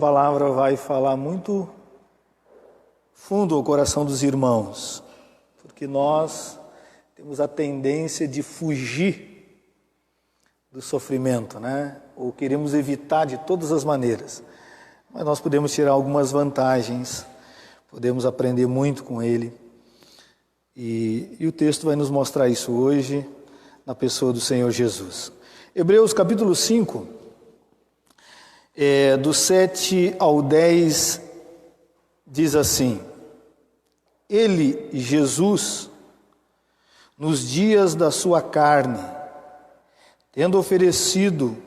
A palavra vai falar muito fundo ao coração dos irmãos, porque nós temos a tendência de fugir do sofrimento, né? Ou queremos evitar de todas as maneiras. Mas nós podemos tirar algumas vantagens, podemos aprender muito com ele. E o texto vai nos mostrar isso hoje, na pessoa do Senhor Jesus. Hebreus capítulo 5, do 7 ao 10, diz assim: Ele, Jesus, nos dias da sua carne, tendo oferecido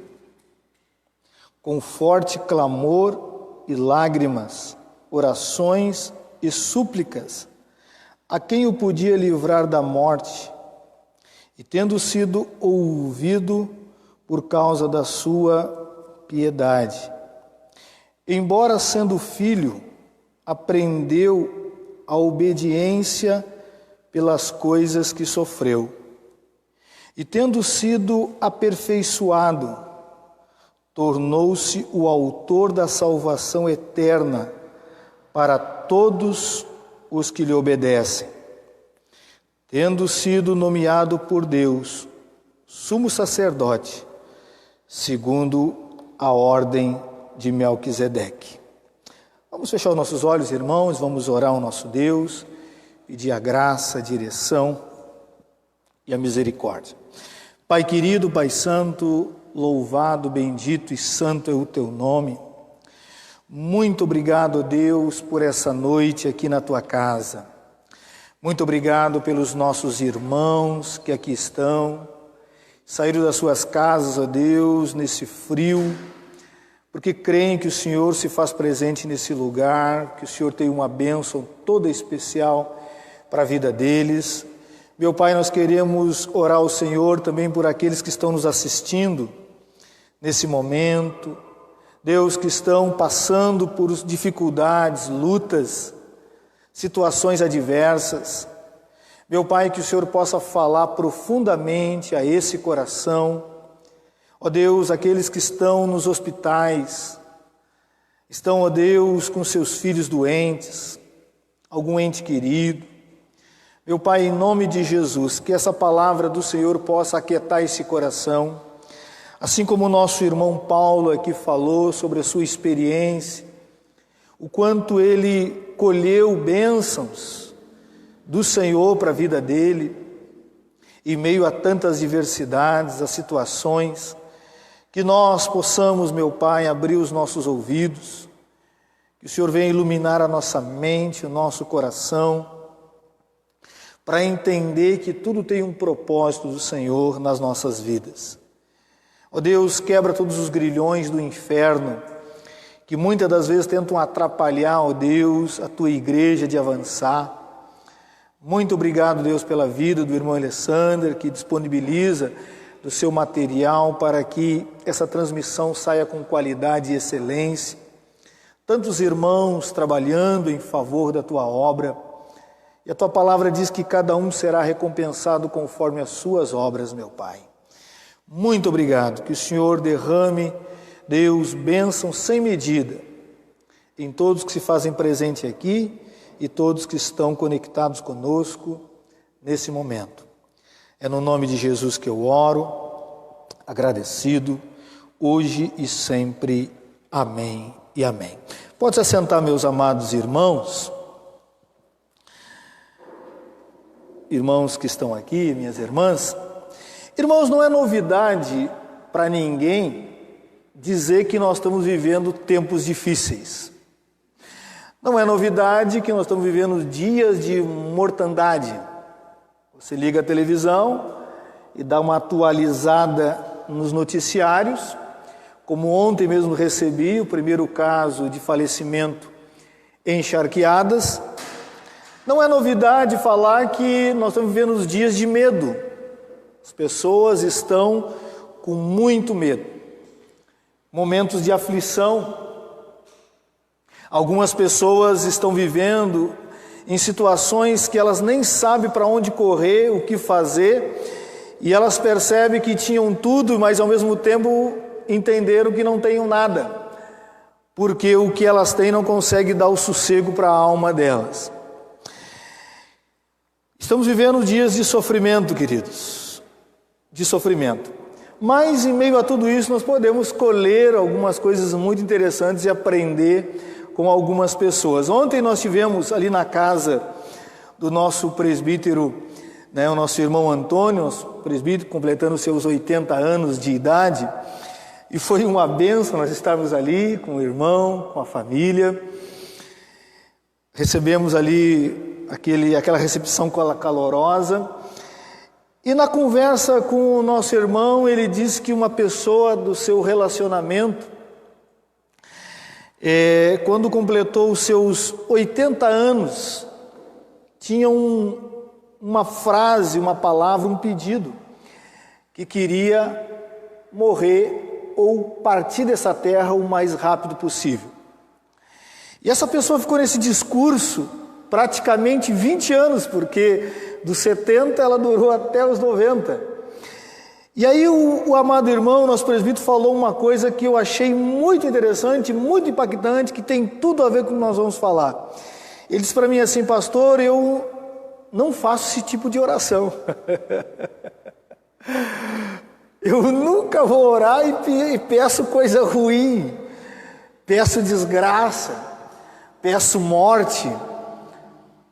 com forte clamor e lágrimas, orações e súplicas, a quem o podia livrar da morte, e tendo sido ouvido por causa da sua piedade, embora sendo filho, aprendeu a obediência pelas coisas que sofreu, e tendo sido aperfeiçoado, tornou-se o autor da salvação eterna para todos os que lhe obedecem, tendo sido nomeado por Deus sumo sacerdote, segundo a ordem de Melquisedeque. Vamos fechar os nossos olhos, irmãos, vamos orar ao nosso Deus, pedir a graça, a direção e a misericórdia. Pai querido, Pai santo, louvado, bendito e santo é o teu nome. Muito obrigado, Deus, por essa noite aqui na tua casa. Muito obrigado pelos nossos irmãos que aqui estão, saíram das suas casas, ó Deus, nesse frio, porque creem que o Senhor se faz presente nesse lugar, que o Senhor tem uma bênção toda especial para a vida deles. Meu Pai, nós queremos orar ao Senhor também por aqueles que estão nos assistindo nesse momento, Deus, que estão passando por dificuldades, lutas, situações adversas. Meu Pai, que o Senhor possa falar profundamente a esse coração. Ó Deus, aqueles que estão nos hospitais, estão, ó Deus, com seus filhos doentes, algum ente querido. Meu Pai, em nome de Jesus, que essa palavra do Senhor possa aquietar esse coração, assim como o nosso irmão Paulo aqui falou sobre a sua experiência, o quanto ele colheu bênçãos do Senhor para a vida dele, em meio a tantas diversidades, a situações, que nós possamos, meu Pai, abrir os nossos ouvidos, que o Senhor venha iluminar a nossa mente, o nosso coração, para entender que tudo tem um propósito do Senhor nas nossas vidas. Ó Deus, quebra todos os grilhões do inferno, que muitas das vezes tentam atrapalhar, ó Deus, a tua igreja de avançar. Muito obrigado, Deus, pela vida do irmão Alessander, que disponibiliza do seu material para que essa transmissão saia com qualidade e excelência. Tantos irmãos trabalhando em favor da tua obra, e a tua palavra diz que cada um será recompensado conforme as suas obras, meu Pai. Muito obrigado, que o Senhor derrame, Deus, bênção sem medida em todos que se fazem presente aqui e todos que estão conectados conosco nesse momento. É no nome de Jesus que eu oro, agradecido, hoje e sempre. Amém e amém. Pode se assentar, meus amados irmãos. Irmãos que estão aqui, minhas irmãs. Irmãos, não é novidade para ninguém dizer que nós estamos vivendo tempos difíceis. Não é novidade que nós estamos vivendo dias de mortandade. Você liga a televisão e dá uma atualizada nos noticiários, como ontem mesmo recebi o primeiro caso de falecimento em Charqueadas. Não é novidade falar que nós estamos vivendo os dias de medo. As pessoas estão com muito medo, momentos de aflição. Algumas pessoas estão vivendo em situações que elas nem sabem para onde correr, o que fazer, e elas percebem que tinham tudo, mas ao mesmo tempo entenderam que não tenham nada. porque o que elas têm não consegue dar o sossego para a alma delas. Estamos vivendo dias de sofrimento, queridos, de sofrimento. Mas em meio a tudo isso nós podemos colher algumas coisas muito interessantes e aprender com algumas pessoas. Ontem nós tivemos ali na casa do nosso presbítero, o nosso irmão Antônio, nosso presbítero, completando seus 80 anos de idade, e foi uma bênção nós estarmos ali com o irmão, com a família. Recebemos ali aquela recepção calorosa. E na conversa com o nosso irmão, ele disse que uma pessoa do seu relacionamento, quando completou os seus 80 anos, tinha uma frase, uma palavra, um pedido, que queria morrer ou partir dessa terra o mais rápido possível. E essa pessoa ficou nesse discurso praticamente 20 anos, porque dos 70 ela durou até os 90. E aí o amado irmão, nosso presbítero, falou uma coisa que eu achei muito interessante, muito impactante, que tem tudo a ver com o que nós vamos falar. Ele disse para mim assim: pastor, eu não faço esse tipo de oração. Eu nunca vou orar e peço coisa ruim, peço desgraça, peço morte.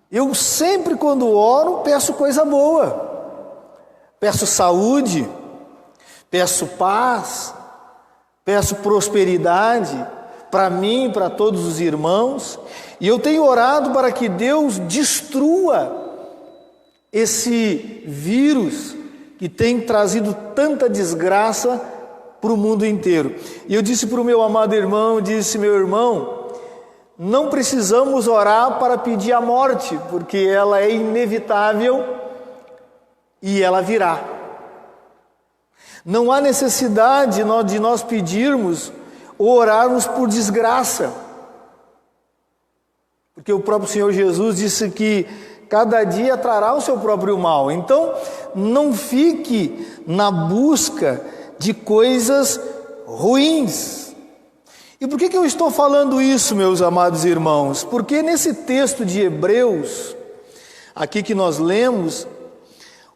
Eu sempre, quando oro, peço coisa boa, peço saúde, peço paz, peço prosperidade para mim e para todos os irmãos, e eu tenho orado para que Deus destrua esse vírus que tem trazido tanta desgraça para o mundo inteiro. E eu disse para o meu amado irmão, meu irmão, não precisamos orar para pedir a morte, porque ela é inevitável e ela virá. Não há necessidade de nós pedirmos ou orarmos por desgraça, porque o próprio Senhor Jesus disse que cada dia trará o seu próprio mal. Então, não fique na busca de coisas ruins. E por que eu estou falando isso, meus amados irmãos? Porque nesse texto de Hebreus, aqui que nós lemos,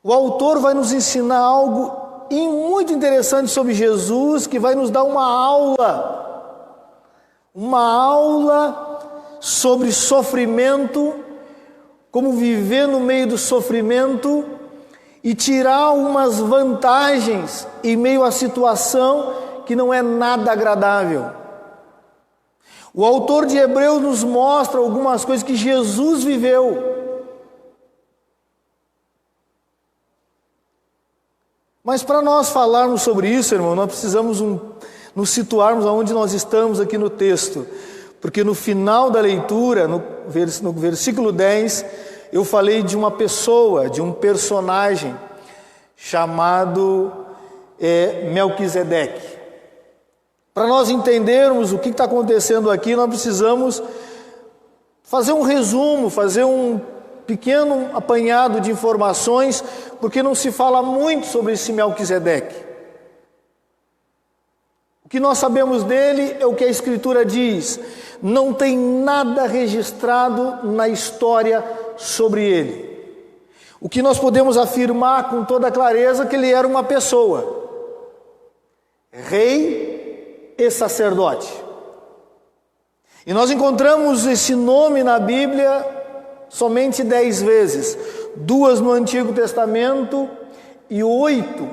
o autor vai nos ensinar algo muito interessante sobre Jesus, que vai nos dar uma aula sobre sofrimento, como viver no meio do sofrimento e tirar algumas vantagens em meio à situação que não é nada agradável. O autor de Hebreus nos mostra algumas coisas que Jesus viveu. Mas para nós falarmos sobre isso, irmão, nós precisamos nos situarmos aonde nós estamos aqui no texto. Porque no final da leitura, no versículo 10, eu falei de uma pessoa, de um personagem chamado Melquisedeque. Para nós entendermos o que está acontecendo aqui, nós precisamos fazer um resumo, fazer um pequeno apanhado de informações, porque não se fala muito sobre esse Melquisedeque. O que nós sabemos dele é o que a Escritura diz. Não tem nada registrado na história sobre ele. O que nós podemos afirmar com toda clareza é que ele era uma pessoa, rei e sacerdote. E nós encontramos esse nome na Bíblia somente 10 vezes, 2 no Antigo Testamento e 8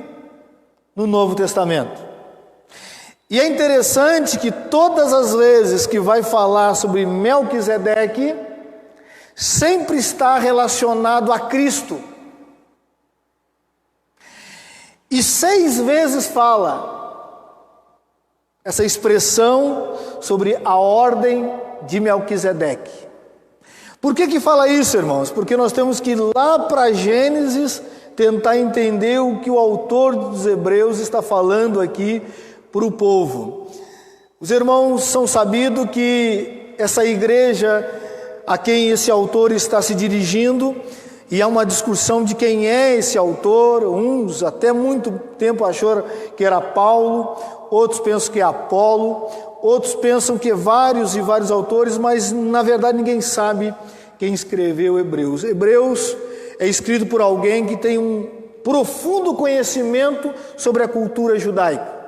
no Novo Testamento. E é interessante que todas as vezes que vai falar sobre Melquisedeque, sempre está relacionado a Cristo. E 6 vezes fala essa expressão sobre a ordem de Melquisedeque. Por que fala isso, irmãos? Porque nós temos que ir lá para Gênesis tentar entender o que o autor dos Hebreus está falando aqui para o povo. Os irmãos são sabidos que essa igreja a quem esse autor está se dirigindo, e há uma discussão de quem é esse autor. Uns até muito tempo acharam que era Paulo, outros pensam que é Apolo, outros pensam que é vários e vários autores, mas na verdade ninguém sabe quem escreveu Hebreus. Hebreus é escrito por alguém que tem um profundo conhecimento sobre a cultura judaica.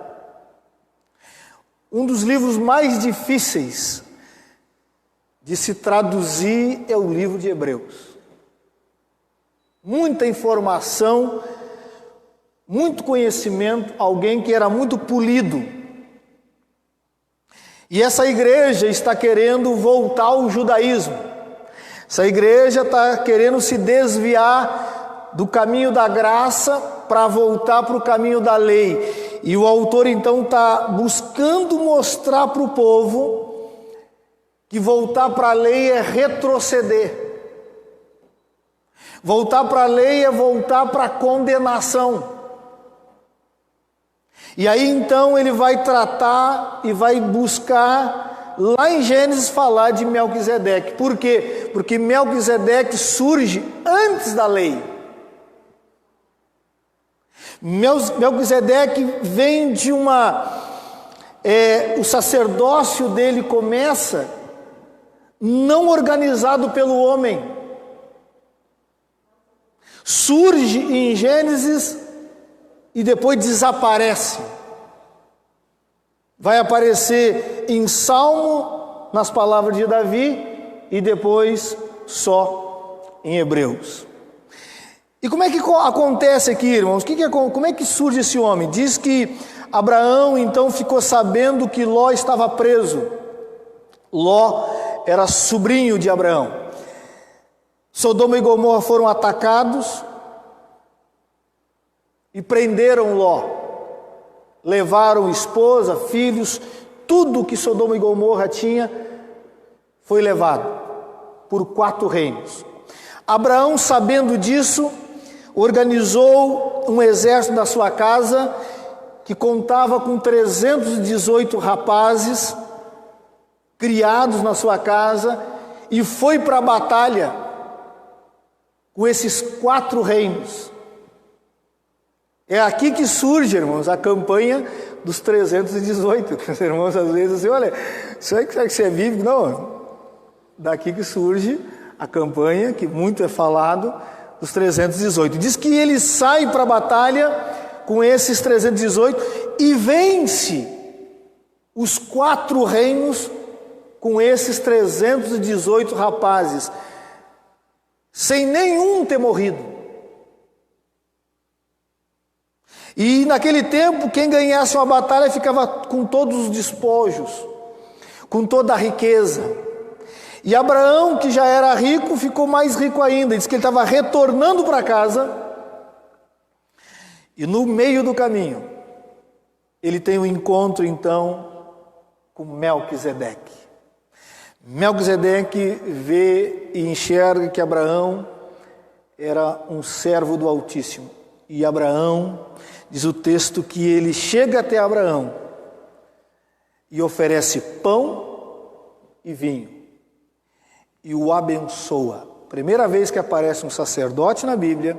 Um dos livros mais difíceis de se traduzir é o livro de Hebreus. Muita informação, muito conhecimento, alguém que era muito polido. E essa igreja está querendo voltar ao judaísmo. Essa igreja está querendo se desviar do caminho da graça para voltar para o caminho da lei. E o autor então está buscando mostrar para o povo que voltar para a lei é retroceder. Voltar para a lei é voltar para a condenação. E aí então ele vai tratar e vai buscar lá em Gênesis falar de Melquisedeque. Por quê? Porque Melquisedeque surge antes da lei. Melquisedeque vem de o sacerdócio dele começa não organizado pelo homem. Surge em Gênesis e depois desaparece. Vai aparecer em Salmo, nas palavras de Davi, e depois só em Hebreus. E como é que acontece aqui, irmãos? Como é que surge esse homem? Diz que Abraão então ficou sabendo que Ló estava preso. Ló era sobrinho de Abraão. Sodoma e Gomorra foram atacados e prenderam Ló. Levaram esposa, filhos, tudo que Sodoma e Gomorra tinha foi levado por 4 reinos. Abraão, sabendo disso, organizou um exército da sua casa que contava com 318 rapazes criados na sua casa e foi para a batalha com esses 4 reinos. É aqui que surge, irmãos, a campanha dos 318. Os irmãos às vezes assim, olha, isso aí que você vive? Não, daqui que surge a campanha, que muito é falado, dos 318. Diz que ele sai para a batalha com esses 318 e vence os 4 reinos com esses 318 rapazes, sem nenhum ter morrido. E naquele tempo, quem ganhasse uma batalha ficava com todos os despojos, com toda a riqueza. E Abraão, que já era rico, ficou mais rico ainda. Diz que ele estava retornando para casa. E no meio do caminho, ele tem um encontro então com Melquisedeque. Melquisedeque vê e enxerga que Abraão era um servo do Altíssimo. E Abraão, diz o texto, que ele chega até Abraão e oferece pão e vinho. E o abençoa. Primeira vez que aparece um sacerdote na Bíblia,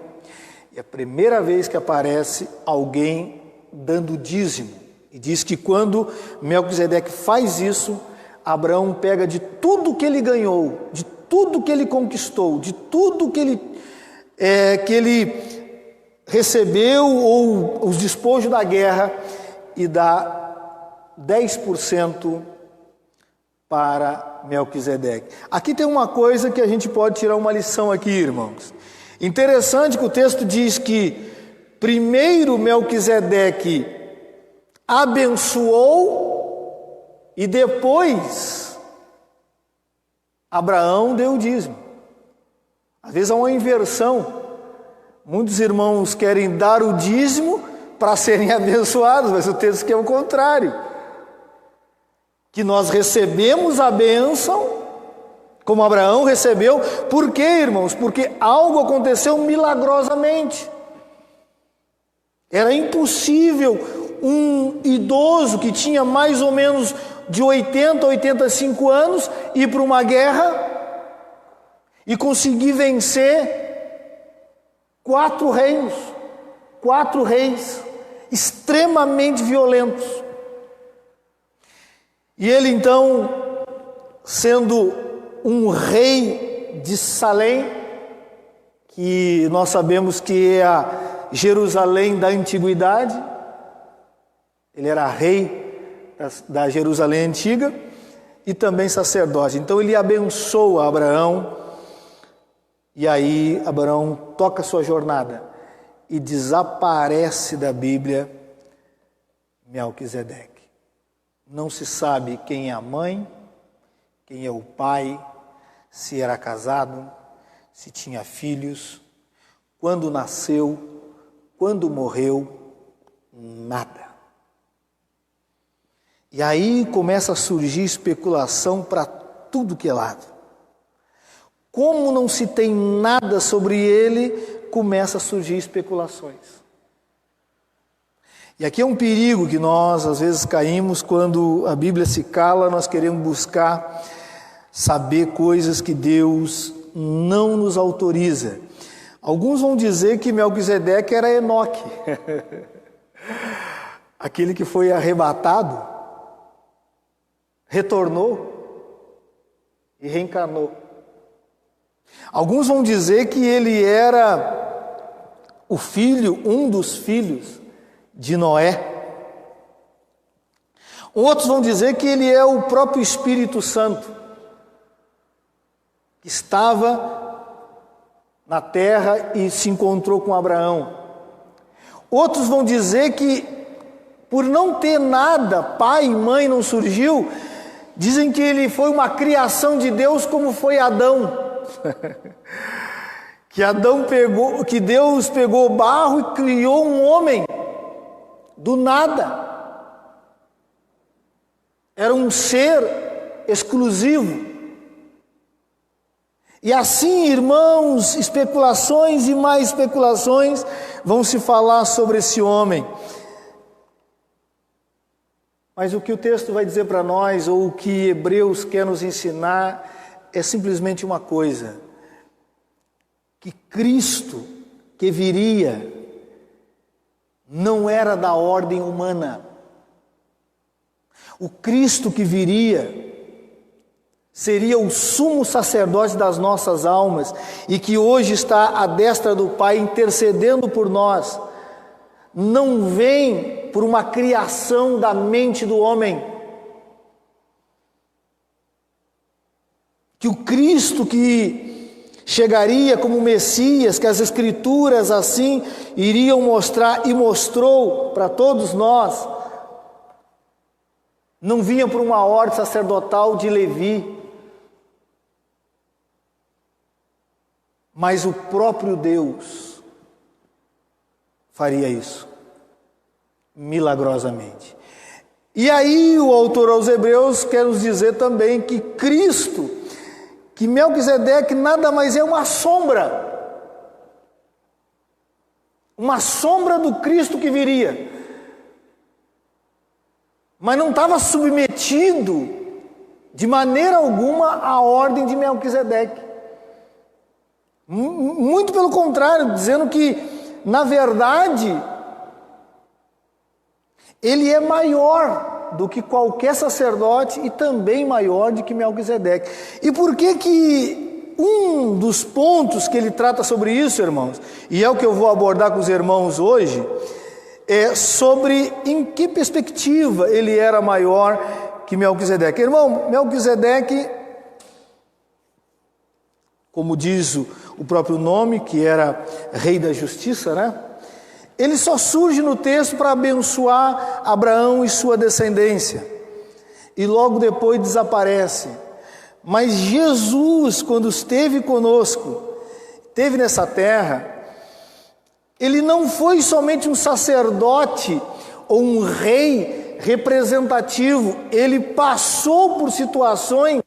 e a primeira vez que aparece alguém dando dízimo. E diz que quando Melquisedeque faz isso, Abraão pega de tudo que ele ganhou, de tudo que ele conquistou, de tudo que ele recebeu, ou os despojos da guerra, e dá 10% para Melquisedeque. Aqui tem uma coisa que a gente pode tirar uma lição aqui, irmãos. Interessante que o texto diz que primeiro Melquisedeque abençoou e depois Abraão deu o dízimo. Às vezes há uma inversão. Muitos irmãos querem dar o dízimo para serem abençoados, mas o texto que é o contrário. Que nós recebemos a bênção, como Abraão recebeu. Por quê, irmãos? Porque algo aconteceu milagrosamente. Era impossível um idoso que tinha mais ou menos de 80 a 85 anos ir para uma guerra e conseguir vencer 4 reinos, 4 reis extremamente violentos. E ele então, sendo um rei de Salém, que nós sabemos que é a Jerusalém da antiguidade, ele era rei da Jerusalém antiga e também sacerdote. Então ele abençoa Abraão, e aí Abraão toca sua jornada e desaparece da Bíblia Melquisedeque. Não se sabe quem é a mãe, quem é o pai, se era casado, se tinha filhos, quando nasceu, quando morreu, nada. E aí começa a surgir especulação para tudo que é lado. Como não se tem nada sobre ele, começa a surgir especulações. E aqui é um perigo que nós às vezes caímos quando a Bíblia se cala, nós queremos buscar saber coisas que Deus não nos autoriza. Alguns vão dizer que Melquisedeque era Enoque, aquele que foi arrebatado, retornou e reencarnou. Alguns vão dizer que ele era o filho, um dos filhos de Noé. Outros vão dizer que ele é o próprio Espírito Santo, que estava na terra e se encontrou com Abraão. Outros vão dizer que, por não ter nada, pai e mãe não surgiu, dizem que ele foi uma criação de Deus como foi Adão. Que Deus pegou barro e criou um homem do nada. Era um ser exclusivo. E assim, irmãos, especulações e mais especulações vão se falar sobre esse homem. Mas o que o texto vai dizer para nós, ou o que Hebreus quer nos ensinar, é simplesmente uma coisa: que Cristo que viria não era da ordem humana. O Cristo que viria seria o sumo sacerdote das nossas almas e que hoje está à destra do Pai intercedendo por nós. Não vem por uma criação da mente do homem. Que o Cristo que chegaria como Messias, que as Escrituras assim iriam mostrar e mostrou para todos nós, não vinha por uma ordem sacerdotal de Levi, mas o próprio Deus faria isso, milagrosamente. E aí o autor aos Hebreus quer nos dizer também que Cristo, que Melquisedeque nada mais é uma sombra do Cristo que viria, mas não estava submetido de maneira alguma à ordem de Melquisedeque. Muito pelo contrário, dizendo que, na verdade, ele é maior do que qualquer sacerdote e também maior do que Melquisedeque. E por que um dos pontos que ele trata sobre isso, irmãos, e é o que eu vou abordar com os irmãos hoje, é sobre em que perspectiva ele era maior que Melquisedeque. Irmão, Melquisedeque, como diz o próprio nome, que era rei da justiça, né? Ele só surge no texto para abençoar Abraão e sua descendência. E logo depois desaparece. Mas Jesus, quando esteve conosco, esteve nessa terra, ele não foi somente um sacerdote ou um rei representativo, ele passou por situações.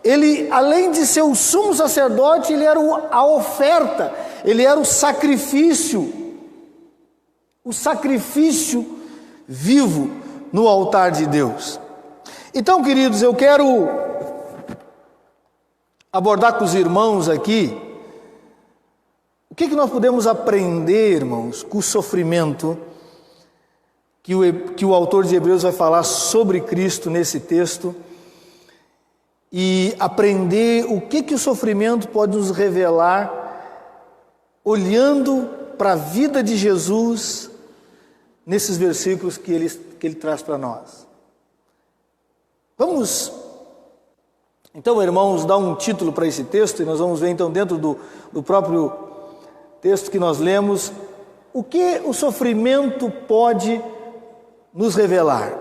Ele, além de ser o sumo sacerdote, ele era a oferta, ele era o sacrifício vivo no altar de Deus. Então, queridos, eu quero abordar com os irmãos aqui o que nós podemos aprender, irmãos, com o sofrimento que o autor de Hebreus vai falar sobre Cristo nesse texto e aprender o que o sofrimento pode nos revelar olhando para a vida de Jesus nesses versículos que ele traz para nós. Vamos, então, irmãos, dar um título para esse texto e nós vamos ver então dentro do próprio texto que nós lemos o que o sofrimento pode nos revelar.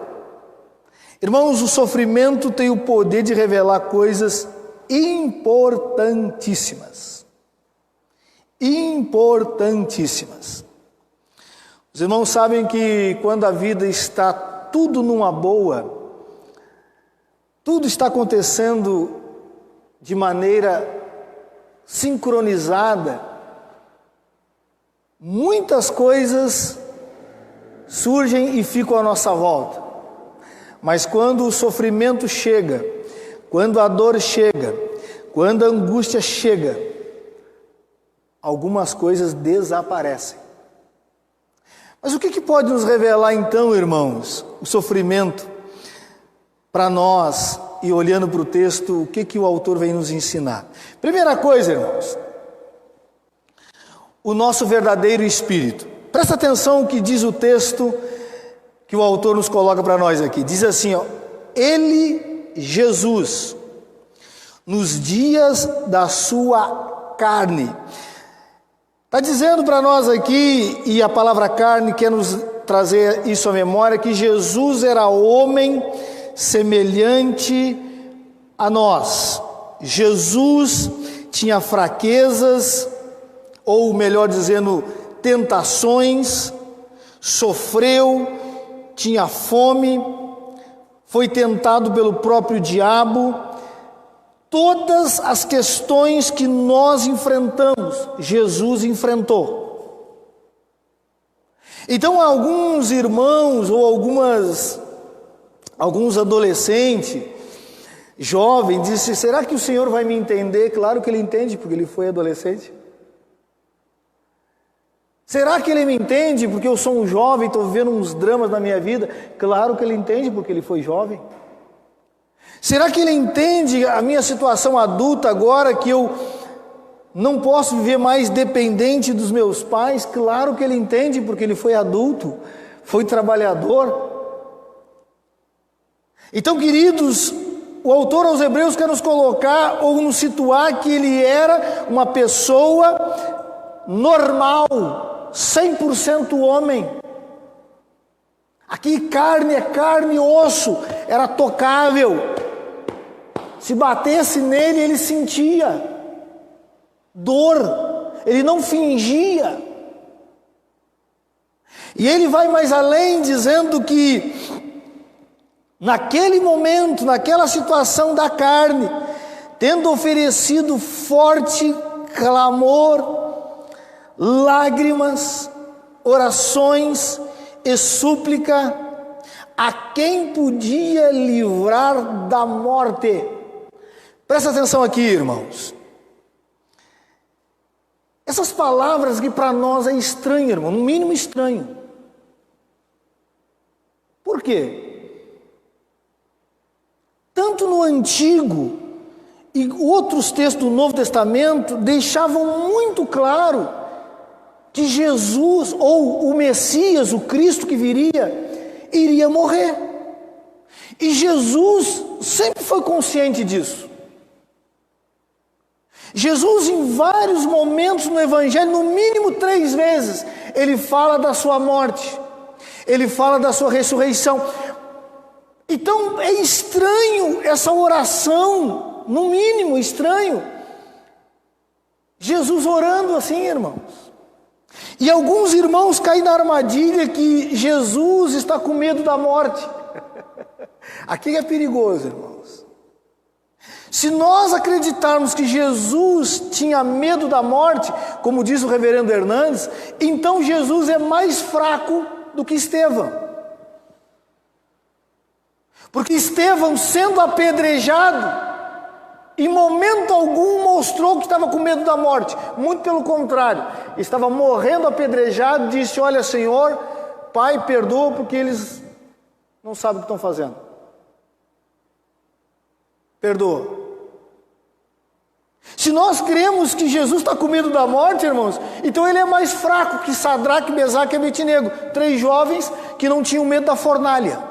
Irmãos, o sofrimento tem o poder de revelar coisas importantíssimas. Importantíssimas. Os irmãos sabem que quando a vida está tudo numa boa, tudo está acontecendo de maneira sincronizada, muitas coisas surgem e ficam à nossa volta. Mas quando o sofrimento chega, quando a dor chega, quando a angústia chega, algumas coisas desaparecem. Mas o que pode nos revelar então, irmãos, o sofrimento para nós e olhando para o texto, o que o autor vem nos ensinar? Primeira coisa, irmãos, o nosso verdadeiro espírito. Presta atenção o que diz o texto que o autor nos coloca para nós aqui. Diz assim, ó, ele, Jesus, nos dias da sua carne. Está dizendo para nós aqui, e a palavra carne quer nos trazer isso à memória, que Jesus era homem semelhante a nós. Jesus tinha fraquezas, ou melhor dizendo, tentações, sofreu, tinha fome, foi tentado pelo próprio diabo. Todas as questões que nós enfrentamos, Jesus enfrentou. Então alguns irmãos ou alguns adolescentes, jovens, dizem, será que o Senhor vai me entender? Claro que Ele entende, porque Ele foi adolescente. Será que Ele me entende porque eu sou um jovem, estou vivendo uns dramas na minha vida? Claro que Ele entende porque Ele foi jovem. Será que Ele entende a minha situação adulta agora, que eu não posso viver mais dependente dos meus pais? Claro que Ele entende porque Ele foi adulto, foi trabalhador. Então, queridos, o autor aos Hebreus quer nos colocar ou nos situar que Ele era uma pessoa normal, 100% homem. Aqui carne é carne e osso, era tocável. Se batesse nele, ele sentia dor, ele não fingia. E ele vai mais além, dizendo que naquele momento, naquela situação da carne, tendo oferecido forte clamor, lágrimas, orações e súplica a quem podia livrar da morte. Presta atenção aqui, irmãos. Essas palavras que para nós é estranho, irmão, no mínimo estranho. Por quê? Tanto no Antigo e outros textos do Novo Testamento deixavam muito claro que Jesus, ou o Messias, o Cristo que viria, iria morrer. E Jesus sempre foi consciente disso. Jesus, em vários momentos no Evangelho, no mínimo 3 vezes, ele fala da sua morte, ele fala da sua ressurreição. Então é estranho essa oração, no mínimo estranho. Jesus orando assim, irmãos. E alguns irmãos caem na armadilha que Jesus está com medo da morte. Aqui é perigoso, irmãos. Se nós acreditarmos que Jesus tinha medo da morte, como diz o reverendo Hernandes, então Jesus é mais fraco do que Estevão. Porque Estevão, sendo apedrejado, em momento algum mostrou que estava com medo da morte. Muito pelo contrário, estava morrendo apedrejado, disse, olha Senhor, Pai, perdoa porque eles não sabem o que estão fazendo. Perdoa. Se nós cremos que Jesus está com medo da morte, irmãos, então ele é mais fraco que Sadraque, Mesaque e Abednego, 3 jovens que não tinham medo da fornalha.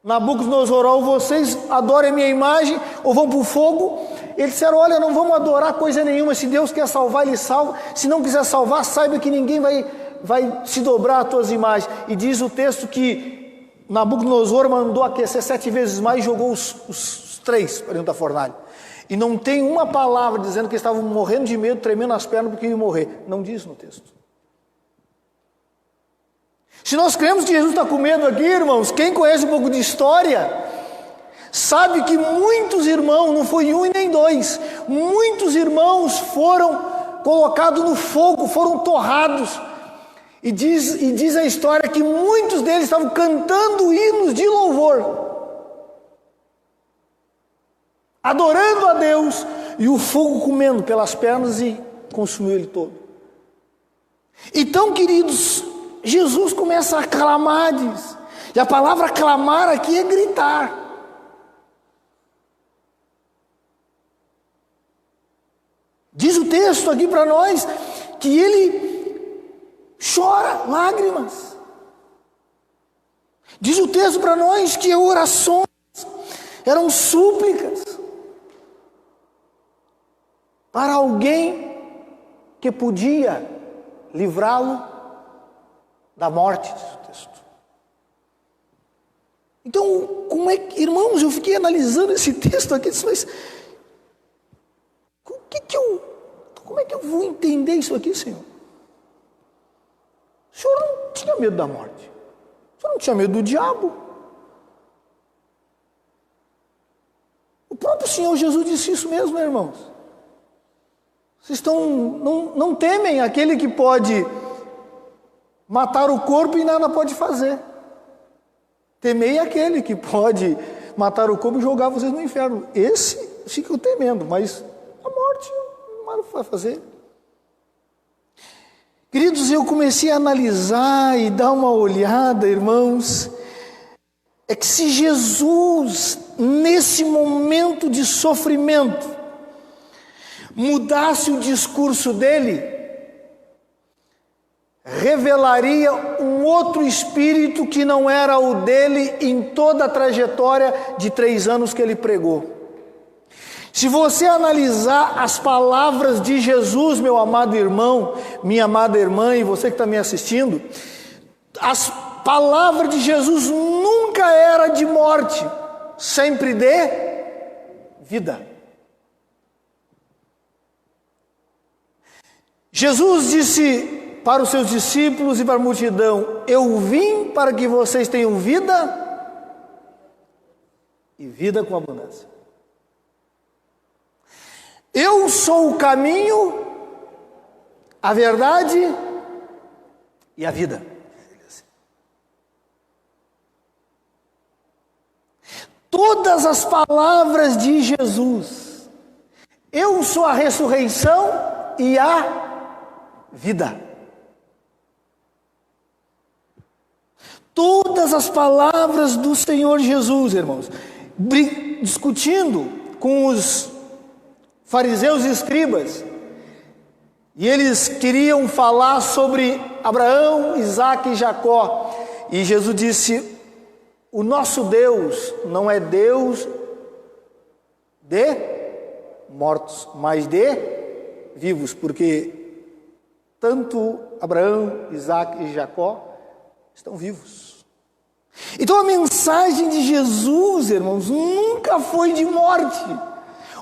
Nabucodonosor, ou vocês adorem a minha imagem, ou vão para o fogo. Eles disseram, olha, não vamos adorar coisa nenhuma, se Deus quer salvar, Ele salva, se não quiser salvar, saiba que ninguém vai se dobrar às tuas imagens. E diz o texto que Nabucodonosor mandou aquecer 7 vezes mais e jogou os 3 para dentro da fornalha. E não tem uma palavra dizendo que eles estavam morrendo de medo, tremendo as pernas porque iam morrer. Não diz no texto. Se nós cremos que Jesus está com medo aqui, irmãos, quem conhece um pouco de história, sabe que muitos irmãos, não foi 1 e nem 2, muitos irmãos foram colocados no fogo, foram torrados. E diz a história que muitos deles estavam cantando hinos de louvor, adorando a Deus, e o fogo comendo pelas pernas e consumiu ele todo. Então, queridos, Jesus começa a clamar, diz. E a palavra clamar aqui é gritar. Diz o texto aqui para nós que ele chora lágrimas. Diz o texto para nós que orações eram súplicas para alguém que podia livrá-lo da morte, diz o texto. Então, como é que, irmãos, eu fiquei analisando esse texto aqui, mas como é que eu vou entender isso aqui, Senhor? O Senhor não tinha medo da morte, o Senhor não tinha medo do diabo. O próprio Senhor Jesus disse isso mesmo, né, irmãos? Vocês não temem aquele que pode matar o corpo e nada pode fazer. Temei aquele que pode matar o corpo e jogar vocês no inferno. Esse fica temendo, mas a morte não vai fazer. Queridos, eu comecei a analisar e dar uma olhada, irmãos, é que se Jesus, nesse momento de sofrimento, mudasse o discurso dele, revelaria um outro espírito que não era o dele em toda a trajetória de 3 anos que ele pregou. Se você analisar as palavras de Jesus, meu amado irmão, minha amada irmã e você que está me assistindo, as palavras de Jesus nunca era de morte, sempre de vida. Jesus disse para os seus discípulos e para a multidão, eu vim para que vocês tenham vida e vida com abundância. Eu sou o caminho, a verdade e a vida. Todas as palavras de Jesus, eu sou a ressurreição e a vida. Todas as palavras do Senhor Jesus, irmãos, discutindo com os fariseus e escribas, e eles queriam falar sobre Abraão, Isaque e Jacó, e Jesus disse, o nosso Deus não é Deus de mortos, mas de vivos, porque tanto Abraão, Isaque e Jacó estão vivos. Então a mensagem de Jesus, irmãos, nunca foi de morte,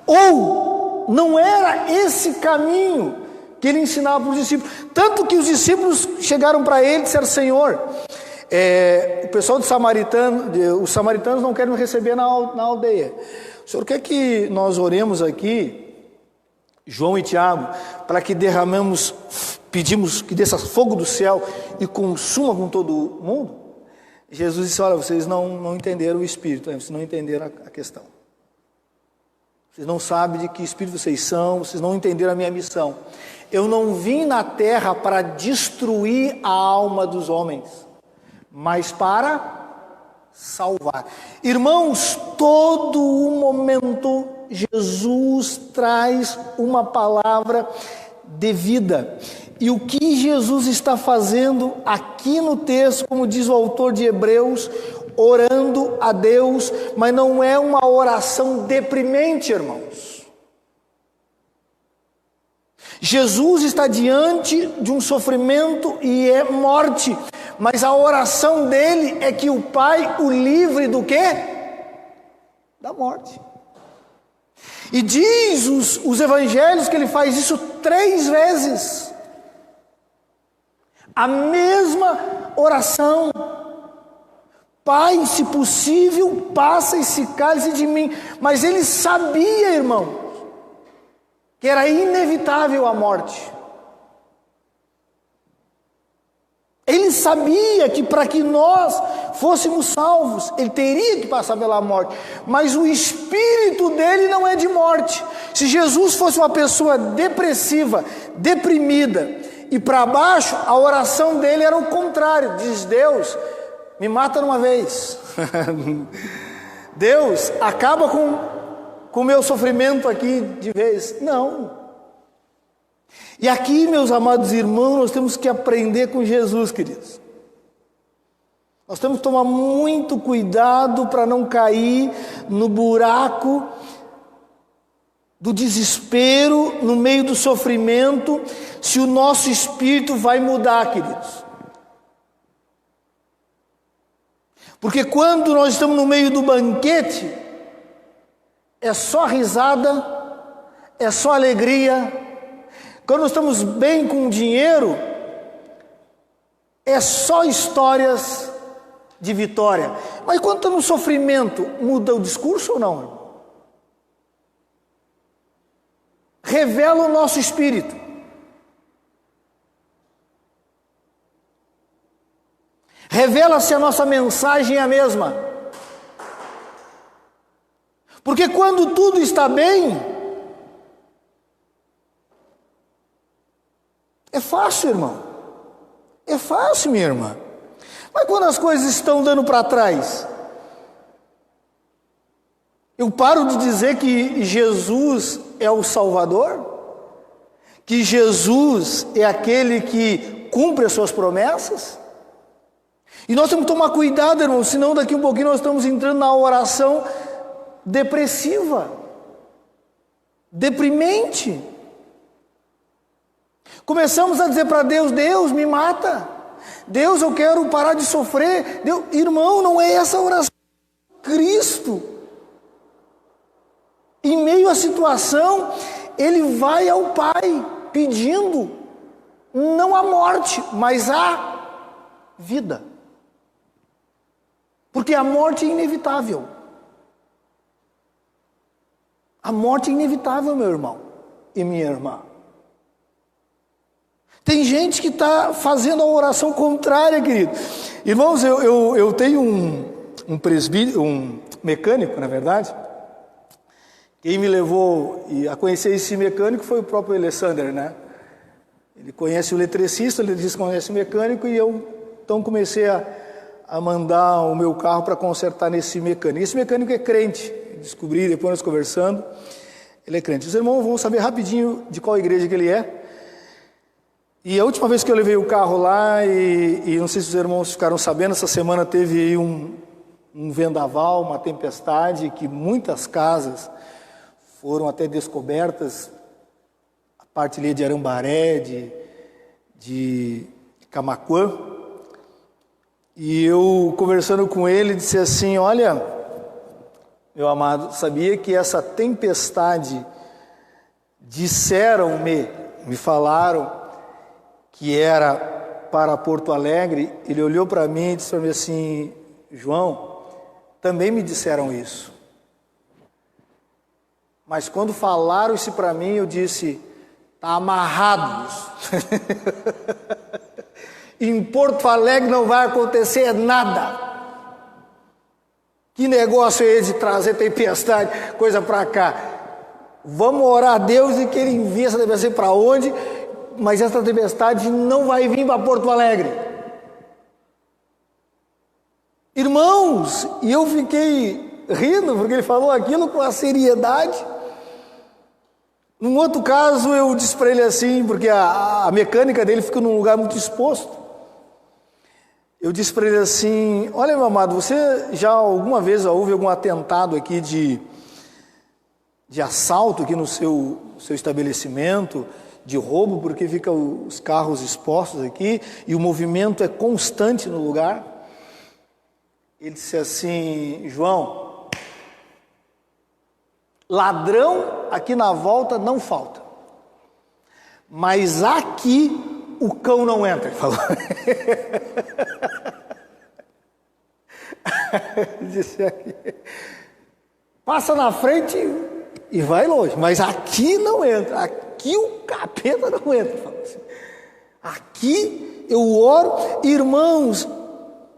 ou não era esse caminho que ele ensinava para os discípulos, tanto que os discípulos chegaram para ele e disseram, Senhor, o pessoal os samaritanos não querem me receber na aldeia, o Senhor quer que nós oremos aqui, João e Tiago, para que pedimos que desça fogo do céu e consuma com todo mundo? Jesus disse, olha, vocês não entenderam o Espírito, vocês não entenderam a questão. Vocês não sabem de que Espírito vocês são, vocês não entenderam a minha missão. Eu não vim na terra para destruir a alma dos homens, mas para salvar. Irmãos, todo o momento Jesus traz uma palavra de vida. E o que Jesus está fazendo aqui no texto, como diz o autor de Hebreus, orando a Deus, mas não é uma oração deprimente, irmãos. Jesus está diante de um sofrimento e é morte, mas a oração dele é que o Pai o livre do quê? Da morte. E diz os evangelhos que ele faz isso 3 vezes. A mesma oração. Pai, se possível, passa esse cálice de mim. Mas ele sabia, irmão, que era inevitável a morte. Ele sabia que para que nós fôssemos salvos, ele teria que passar pela morte. Mas o espírito dele não é de morte. Se Jesus fosse uma pessoa depressiva, deprimida e para baixo, a oração dele era o contrário. Diz: Deus, me mata de uma vez. Deus, acaba com o meu sofrimento aqui de vez. Não. E aqui, meus amados irmãos, nós temos que aprender com Jesus, queridos. Nós temos que tomar muito cuidado para não cair no buraco do desespero, no meio do sofrimento, se o nosso espírito vai mudar, queridos. Porque quando nós estamos no meio do banquete, é só risada, é só alegria. Quando nós estamos bem com o dinheiro, é só histórias de vitória. Mas quando está no sofrimento, muda o discurso ou não? Revela o nosso espírito. Revela se a nossa mensagem é a mesma. Porque quando tudo está bem, é fácil, irmão. É fácil, minha irmã. Mas quando as coisas estão dando para trás, eu paro de dizer que Jesus é o Salvador? Que Jesus é aquele que cumpre as suas promessas? E nós temos que tomar cuidado, irmão, senão daqui um pouquinho nós estamos entrando na oração depressiva, deprimente. Começamos a dizer para Deus: Deus, me mata. Deus, eu quero parar de sofrer. Deus, irmão, não é essa a oração. Cristo, em meio à situação, ele vai ao Pai pedindo não a morte, mas a vida. Porque a morte é inevitável. A morte é inevitável, meu irmão e minha irmã. Tem gente que está fazendo a oração contrária, querido. Irmãos, eu tenho um presbítero, um mecânico, na verdade. Quem me levou a conhecer esse mecânico foi o próprio Alexander, né? Ele conhece o eletricista, ele disse que conhece o mecânico, e eu então comecei a mandar o meu carro para consertar nesse mecânico. Esse mecânico é crente, descobri depois nós conversando, ele é crente. Os irmãos vão saber rapidinho de qual igreja que ele é. E a última vez que eu levei o carro lá, e não sei se os irmãos ficaram sabendo, essa semana teve aí um vendaval, uma tempestade, que muitas casas foram até descobertas, a parte ali de Arambaré, de Camaquã. E eu, conversando com ele, disse assim: olha, meu amado, sabia que essa tempestade, me falaram que era para Porto Alegre? Ele olhou para mim e disse para mim assim: João, também me disseram isso. Mas quando falaram isso para mim, eu disse: está amarrado isso. Em Porto Alegre não vai acontecer nada. Que negócio é esse de trazer tempestade, coisa para cá? Vamos orar a Deus e que Ele envie essa tempestade para onde? mas essa tempestade não vai vir para Porto Alegre. Irmãos, e eu fiquei rindo, porque ele falou aquilo com a seriedade. Num outro caso, eu disse para ele assim, porque a mecânica dele fica num lugar muito exposto. Eu disse para ele assim: olha, meu amado, você já alguma vez houve algum atentado aqui de assalto aqui no seu estabelecimento, de roubo, porque ficam os carros expostos aqui e o movimento é constante no lugar? Ele disse assim: João, ladrão aqui na volta não falta, mas aqui o cão não entra. Ele falou. Ele disse aqui, passa na frente e vai longe, mas aqui não entra, aqui o capeta não entra. Ele falou assim, aqui eu oro, irmãos.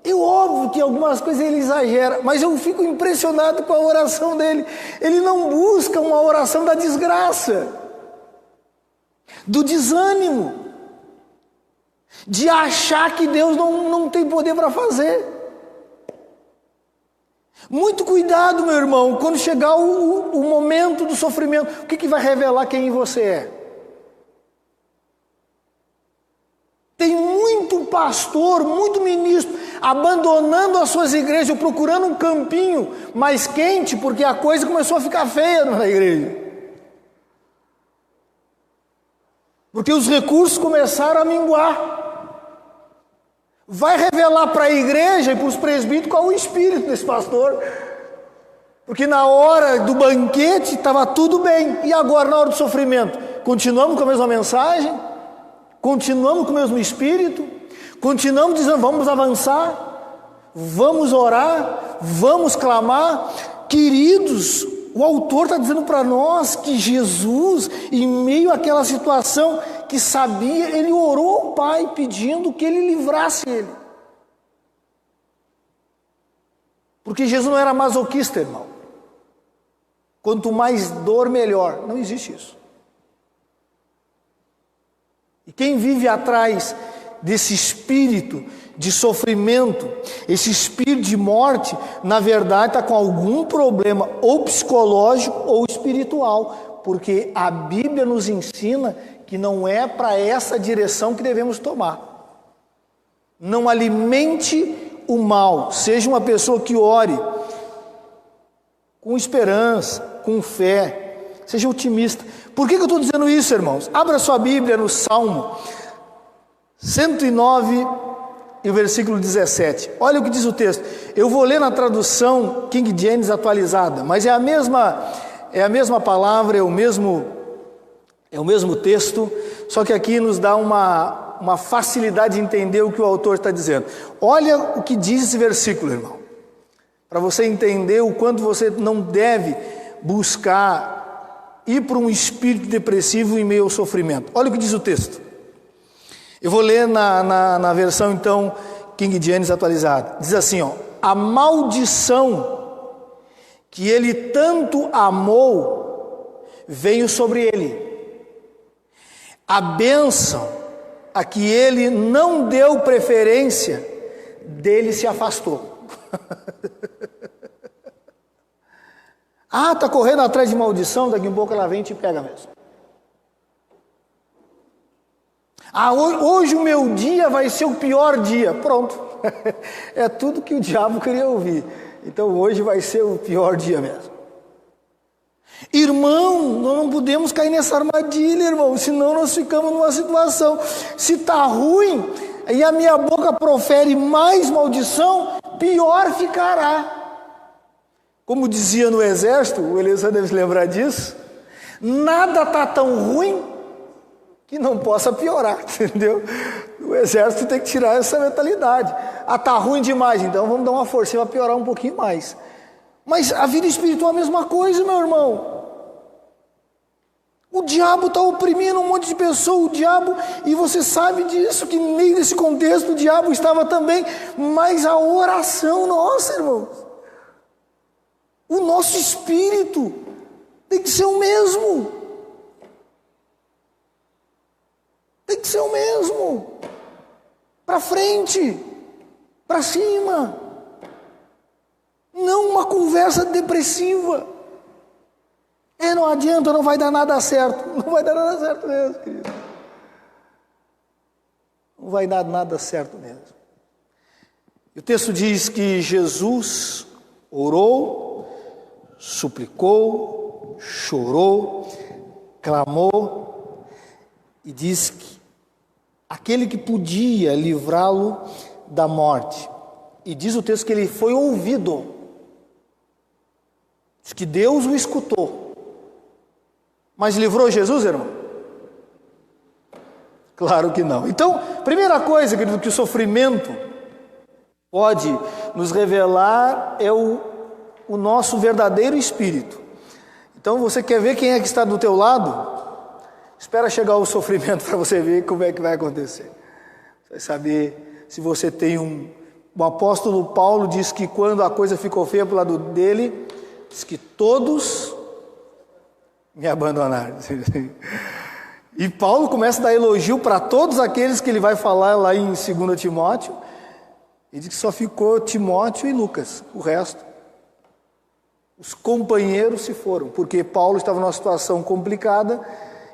É óbvio que algumas coisas ele exagera, mas eu fico impressionado com a oração dele. Ele não busca uma oração da desgraça, do desânimo, de achar que Deus não tem poder para fazer. Muito cuidado, meu irmão, quando chegar o momento do sofrimento, o que vai revelar quem você é? Tem muito pastor, muito ministro, abandonando as suas igrejas, procurando um campinho mais quente, porque a coisa começou a ficar feia na igreja. Porque os recursos começaram a minguar. Vai revelar para a igreja e para os presbíteros qual é o espírito desse pastor. Porque na hora do banquete estava tudo bem, e agora na hora do sofrimento, continuamos com a mesma mensagem? Continuamos com o mesmo espírito, continuamos dizendo, vamos avançar, vamos orar, vamos clamar. Queridos, o autor está dizendo para nós que Jesus, em meio àquela situação que sabia, ele orou ao Pai pedindo que ele livrasse ele. Porque Jesus não era masoquista, irmão. Quanto mais dor, melhor. Não existe isso. E quem vive atrás desse espírito de sofrimento, esse espírito de morte, na verdade está com algum problema ou psicológico ou espiritual, porque a Bíblia nos ensina que não é para essa direção que devemos tomar. Não alimente o mal, seja uma pessoa que ore com esperança, com fé, seja otimista. Por que eu estou dizendo isso, irmãos? Abra sua Bíblia no Salmo 109 e o versículo 17. Olha o que diz o texto. Eu vou ler na tradução King James atualizada, mas é a mesma palavra, é o mesmo texto, só que aqui nos dá uma facilidade de entender o que o autor está dizendo. Olha o que diz esse versículo, irmão, para você entender o quanto você não deve buscar ir para um espírito depressivo em meio ao sofrimento. Olha o que diz o texto. Eu vou ler na versão, então, King James atualizada. Diz assim, ó: a maldição que ele tanto amou veio sobre ele. A bênção a que ele não deu preferência, dele se afastou. Ah, está correndo atrás de maldição, daqui a pouco ela vem e te pega mesmo. Ah, hoje o meu dia vai ser o pior dia. Pronto. É tudo que o diabo queria ouvir. Então hoje vai ser o pior dia mesmo. Irmão, nós não podemos cair nessa armadilha, irmão, senão nós ficamos numa situação. Se está ruim e a minha boca profere mais maldição, pior ficará. Como dizia no exército, o Eliezer deve se lembrar disso, nada está tão ruim que não possa piorar, entendeu? O exército tem que tirar essa mentalidade. Ah, está ruim demais, então vamos dar uma força para piorar um pouquinho mais. Mas a vida espiritual é a mesma coisa, meu irmão. O diabo está oprimindo um monte de pessoas, o diabo, e você sabe disso, que no meio desse contexto o diabo estava também, mas a oração nossa, irmãos, o nosso espírito tem que ser o mesmo. Tem o mesmo. Para frente, para cima. Não uma conversa depressiva. Não adianta, não vai dar nada certo. Não vai dar nada certo mesmo, querido. Não vai dar nada certo mesmo. E o texto diz que Jesus orou, suplicou, chorou, clamou, e diz que aquele que podia livrá-lo da morte. E diz o texto que ele foi ouvido. Diz que Deus o escutou. Mas livrou Jesus, irmão? Claro que não. Então, primeira coisa, querido, que o sofrimento pode nos revelar é o nosso verdadeiro espírito. Então, você quer ver quem é que está do teu lado? Espera chegar o sofrimento para você ver como é que vai acontecer. Você vai saber se você tem O apóstolo Paulo diz que quando a coisa ficou feia para o lado dele, diz que todos me abandonaram. E Paulo começa a dar elogio para todos aqueles que ele vai falar lá em 2 Timóteo. Ele diz que só ficou Timóteo e Lucas, o resto. Os companheiros se foram, porque Paulo estava numa situação complicada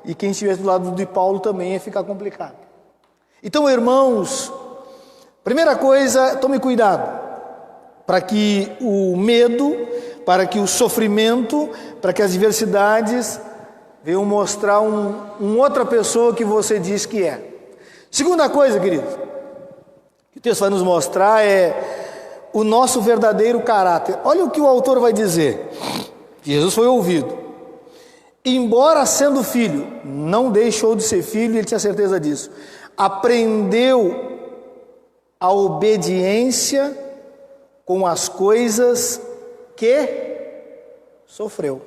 e quem estivesse do lado de Paulo também ia ficar complicado. Então, irmãos, primeira coisa, tome cuidado para que o medo, para que o sofrimento, para que as adversidades venham mostrar outra pessoa que você diz que é. Segunda coisa, querido, que o texto vai nos mostrar é o nosso verdadeiro caráter. Olha o que o autor vai dizer. Jesus foi ouvido. Embora sendo filho, não deixou de ser filho, ele tinha certeza disso. Aprendeu a obediência com as coisas que sofreu.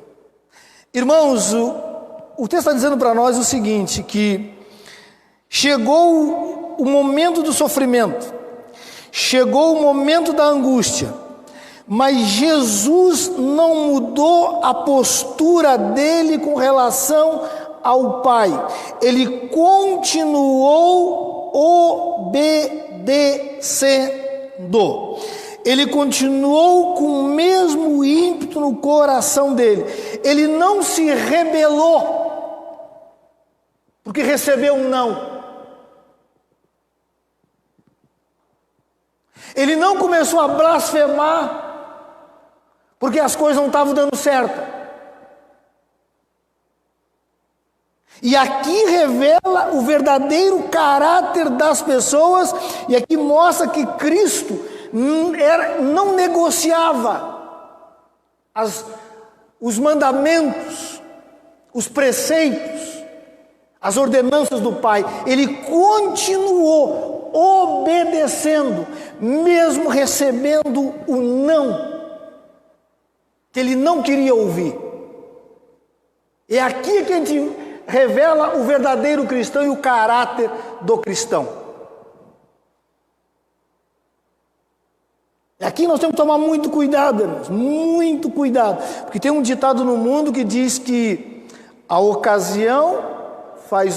Irmãos, o texto está dizendo para nós o seguinte, que chegou o momento do sofrimento, chegou o momento da angústia, mas Jesus não mudou a postura dele com relação ao Pai. Ele continuou obedecendo. Ele continuou com o mesmo ímpeto no coração dele. Ele não se rebelou porque recebeu um não. Ele não começou a blasfemar porque as coisas não estavam dando certo. E aqui revela o verdadeiro caráter das pessoas, e aqui mostra que Cristo não negociava os mandamentos, os preceitos, as ordenanças do Pai. Ele continuou obedecendo, mesmo recebendo o não que ele não queria ouvir. É aqui que a gente revela o verdadeiro cristão e o caráter do cristão. E aqui nós temos que tomar muito cuidado, irmãos, muito cuidado, porque tem um ditado no mundo que diz que a ocasião faz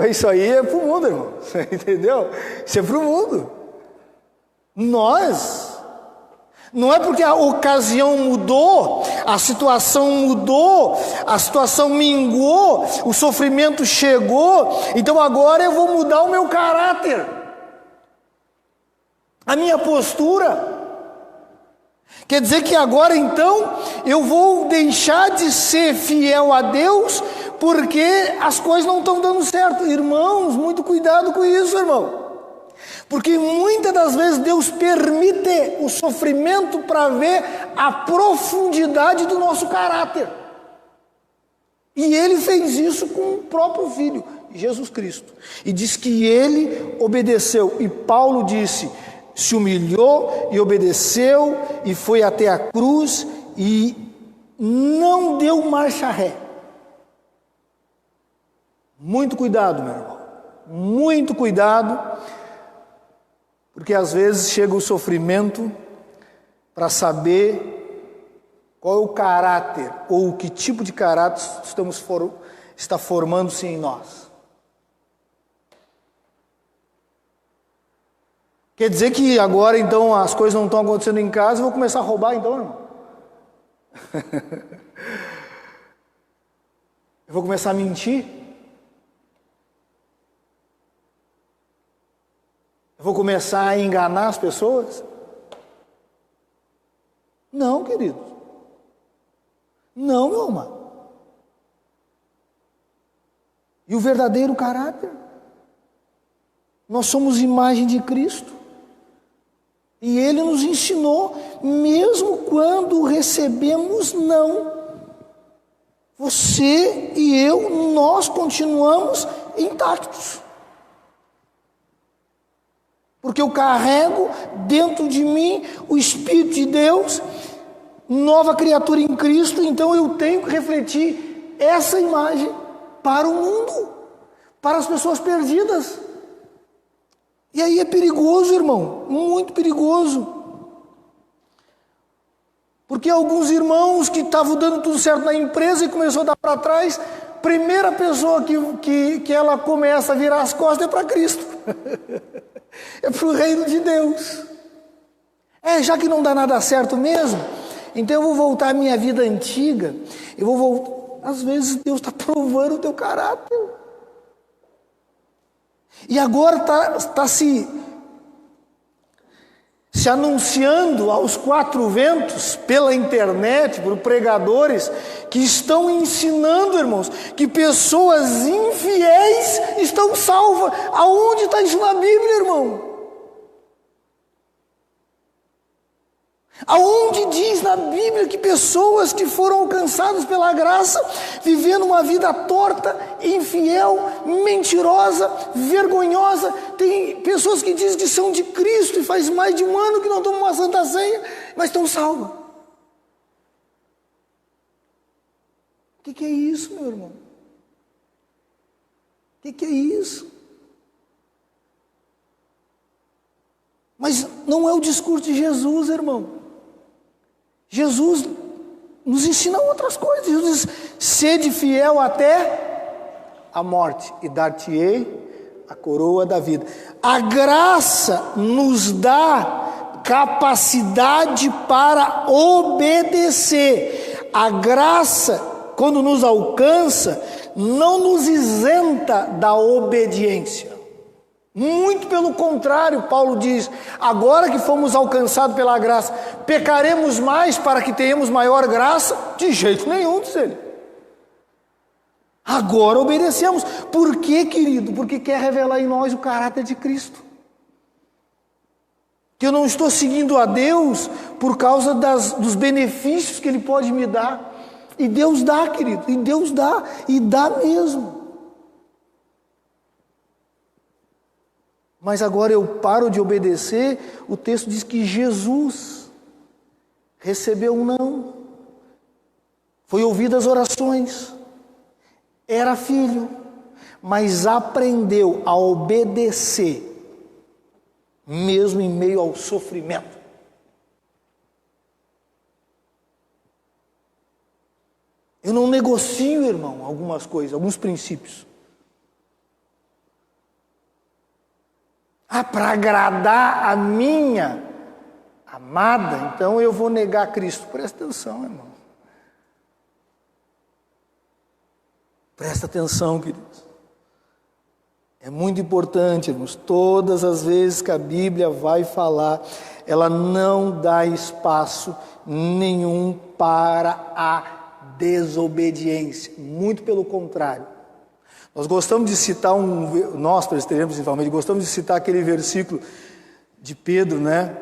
Isso aí é para o mundo, irmão, entendeu? Isso é para o mundo. Não é porque a ocasião mudou, a situação mudou, a situação minguou, o sofrimento chegou, então agora eu vou mudar o meu caráter, a minha postura. Quer dizer que agora então eu vou deixar de ser fiel a Deus porque as coisas não estão dando certo. Irmãos, muito cuidado com isso, irmão. Porque muitas das vezes Deus permite o sofrimento para ver a profundidade do nosso caráter. E Ele fez isso com o próprio Filho, Jesus Cristo. E diz que Ele obedeceu. E Paulo disse, se humilhou e obedeceu e foi até a cruz e não deu marcha ré. Muito cuidado, meu irmão. Muito cuidado. Porque às vezes chega o sofrimento para saber qual é o caráter ou que tipo de caráter está formando-se em nós. Quer dizer que agora então as coisas não estão acontecendo em casa, eu vou começar a roubar então, irmão? Eu vou começar a mentir? Eu vou começar a enganar as pessoas? Não, queridos. Não, meu amado. E o verdadeiro caráter? Nós somos imagem de Cristo. E Ele nos ensinou, mesmo quando recebemos não. Você e eu, nós continuamos intactos. Porque eu carrego dentro de mim o Espírito de Deus, nova criatura em Cristo, então eu tenho que refletir essa imagem para o mundo, para as pessoas perdidas. E aí é perigoso, irmão, muito perigoso. Porque alguns irmãos que estavam dando tudo certo na empresa e começou a dar para trás, primeira pessoa que ela começa a virar as costas é para Cristo. É para o reino de Deus. Já que não dá nada certo mesmo, então eu vou voltar à minha vida antiga, eu vou voltar. Às vezes Deus está provando o teu caráter. E agora está se anunciando aos quatro ventos, pela internet, por pregadores, que estão ensinando, irmãos, que pessoas infiéis estão salvas. Aonde está isso na Bíblia, irmão? Aonde diz na Bíblia que pessoas que foram alcançadas pela graça, vivendo uma vida torta, infiel, mentirosa, vergonhosa, tem pessoas que dizem que são de Cristo e faz mais de um ano que não tomam uma santa ceia, mas estão salvas. O que é isso, meu irmão? O que é isso? Mas não é o discurso de Jesus, irmão. Jesus nos ensina outras coisas. Jesus diz: sede fiel até a morte, e dar-te-ei a coroa da vida. A graça nos dá capacidade para obedecer. A graça, quando nos alcança, não nos isenta da obediência. Muito pelo contrário, Paulo diz: agora que fomos alcançados pela graça, pecaremos mais para que tenhamos maior graça? De jeito nenhum, diz ele. Agora obedecemos. Por quê, querido? Porque quer revelar em nós o caráter de Cristo. Que eu não estou seguindo a Deus por causa dos benefícios que Ele pode me dar. E Deus dá, querido, e Deus dá, e dá mesmo. Mas agora eu paro de obedecer. O texto diz que Jesus recebeu um não. Foi ouvidas as orações. Era filho, mas aprendeu a obedecer, mesmo em meio ao sofrimento. Eu não negocio, irmão, algumas coisas, alguns princípios. Para agradar a minha amada, então eu vou negar Cristo. Presta atenção, irmão. Presta atenção, queridos. É muito importante, irmãos. Todas as vezes que a Bíblia vai falar, ela não dá espaço nenhum para a desobediência. Muito pelo contrário. Nós gostamos de citar nós presbiterianos principalmente, gostamos de citar aquele versículo de Pedro, né?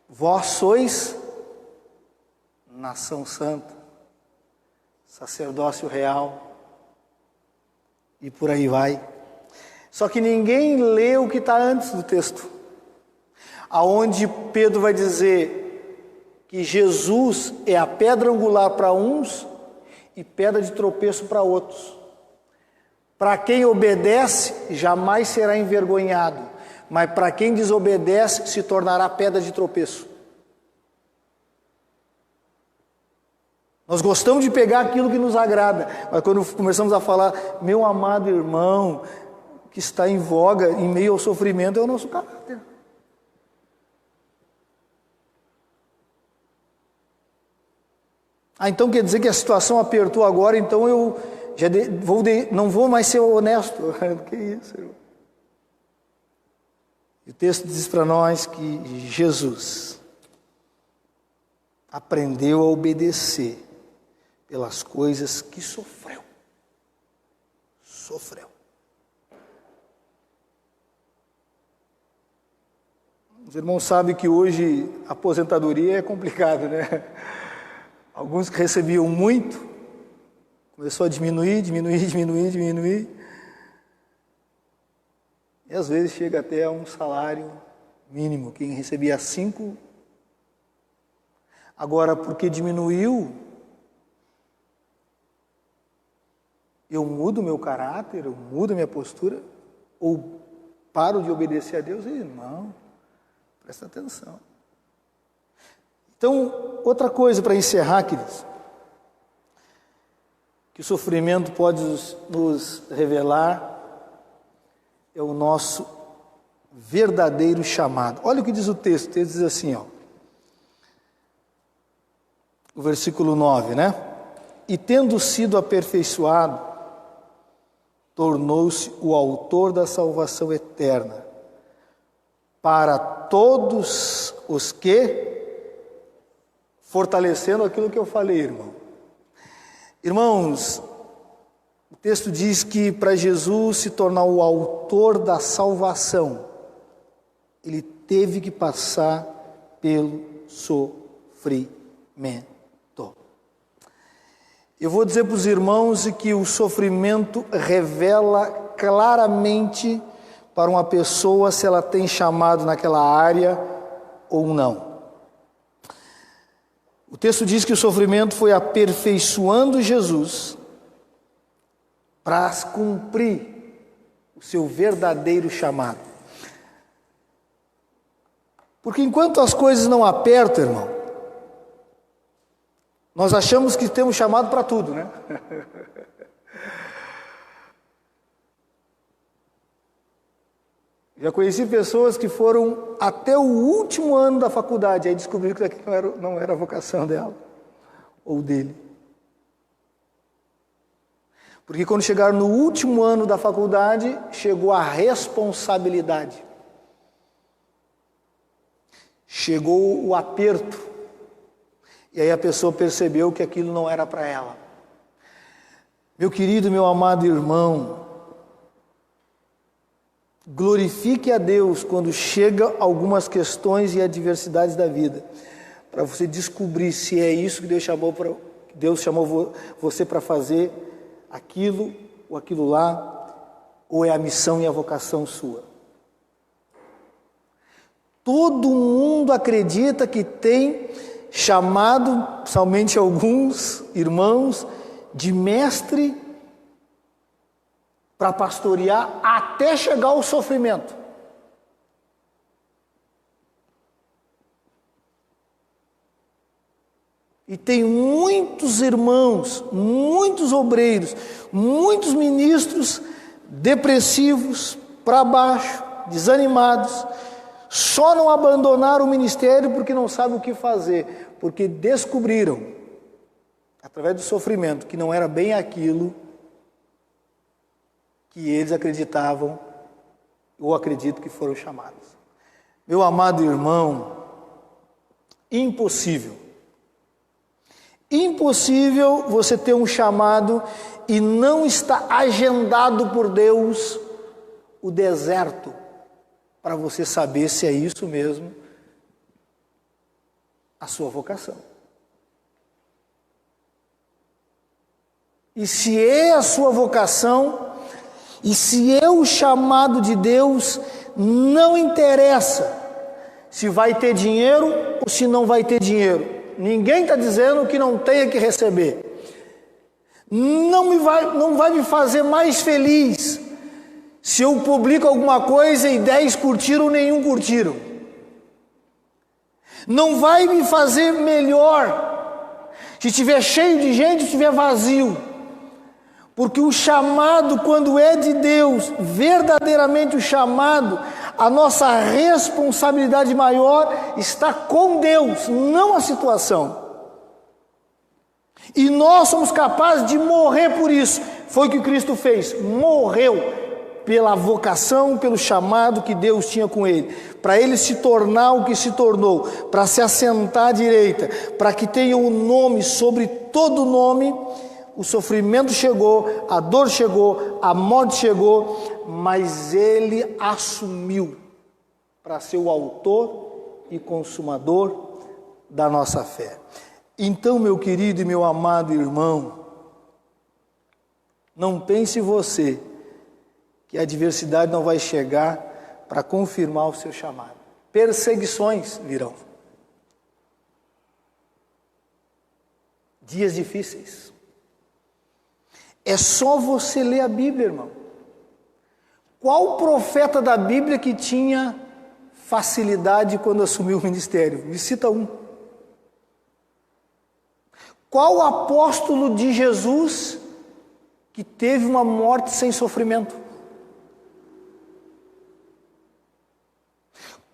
Vós sois nação santa, sacerdócio real, e por aí vai. Só que ninguém lê o que está antes do texto, aonde Pedro vai dizer que Jesus é a pedra angular para uns e pedra de tropeço para outros. Para quem obedece, jamais será envergonhado, mas para quem desobedece, se tornará pedra de tropeço. Nós gostamos de pegar aquilo que nos agrada, mas quando começamos a falar, meu amado irmão, que está em voga, em meio ao sofrimento, é o nosso caráter. Ah, então quer dizer que a situação apertou agora, então eu já não vou mais ser honesto. Que isso, irmão? E o texto diz para nós que Jesus aprendeu a obedecer pelas coisas que sofreu. Sofreu. Os irmãos sabem que hoje a aposentadoria é complicado, né? Alguns que recebiam muito, começou a diminuir. E às vezes chega até a um salário mínimo. Quem recebia 5, agora porque diminuiu, eu mudo meu caráter, eu mudo minha postura, ou paro de obedecer a Deus? Não, presta atenção. Então, outra coisa para encerrar, queridos, que o sofrimento pode nos revelar, é o nosso verdadeiro chamado. Olha o que diz o texto diz assim, ó, o versículo 9, né? E tendo sido aperfeiçoado, tornou-se o autor da salvação eterna, para todos os que, fortalecendo aquilo que eu falei, irmão. Irmãos, o texto diz que para Jesus se tornar o autor da salvação, ele teve que passar pelo sofrimento. Eu vou dizer para os irmãos que o sofrimento revela claramente para uma pessoa se ela tem chamado naquela área ou não. O texto diz que o sofrimento foi aperfeiçoando Jesus para cumprir o seu verdadeiro chamado. Porque enquanto as coisas não apertam, irmão, nós achamos que temos chamado para tudo, né? Já conheci pessoas que foram até o último ano da faculdade, aí descobriram que aquilo não era a vocação dela ou dele. Porque quando chegaram no último ano da faculdade, chegou a responsabilidade. Chegou o aperto. E aí a pessoa percebeu que aquilo não era para ela. Meu querido, meu amado irmão, glorifique a Deus quando chega algumas questões e adversidades da vida, para você descobrir se é isso que Deus chamou você para fazer, aquilo ou aquilo lá, ou é a missão e a vocação sua. Todo mundo acredita que tem chamado, somente alguns irmãos, de mestre para pastorear até chegar ao sofrimento. E tem muitos irmãos, muitos obreiros, muitos ministros depressivos, para baixo, desanimados, só não abandonaram o ministério porque não sabem o que fazer, porque descobriram, através do sofrimento, que não era bem aquilo que eles acreditavam, ou acredito que foram chamados. Meu amado irmão, impossível você ter um chamado e não está agendado por Deus o deserto, para você saber se é isso mesmo a sua vocação. E se é a sua vocação, e se é o chamado de Deus, não interessa se vai ter dinheiro ou se não vai ter dinheiro. Ninguém está dizendo que não tenha que receber. Não vai me fazer mais feliz se eu publico alguma coisa e 10 curtiram, nenhum curtiram. Não vai me fazer melhor se estiver cheio de gente ou estiver vazio. Porque o chamado, quando é de Deus, verdadeiramente o chamado, a nossa responsabilidade maior está com Deus, não a situação. E nós somos capazes de morrer por isso. Foi o que Cristo fez, morreu pela vocação, pelo chamado que Deus tinha com ele, para ele se tornar o que se tornou, para se assentar à direita, para que tenha um nome sobre todo nome. O sofrimento chegou, a dor chegou, a morte chegou, mas ele assumiu para ser o autor e consumador da nossa fé. Então, meu querido e meu amado irmão, não pense você que a adversidade não vai chegar para confirmar o seu chamado. Perseguições virão. Dias difíceis. É só você ler a Bíblia, irmão. Qual profeta da Bíblia que tinha facilidade quando assumiu o ministério? Me cita um. Qual apóstolo de Jesus que teve uma morte sem sofrimento?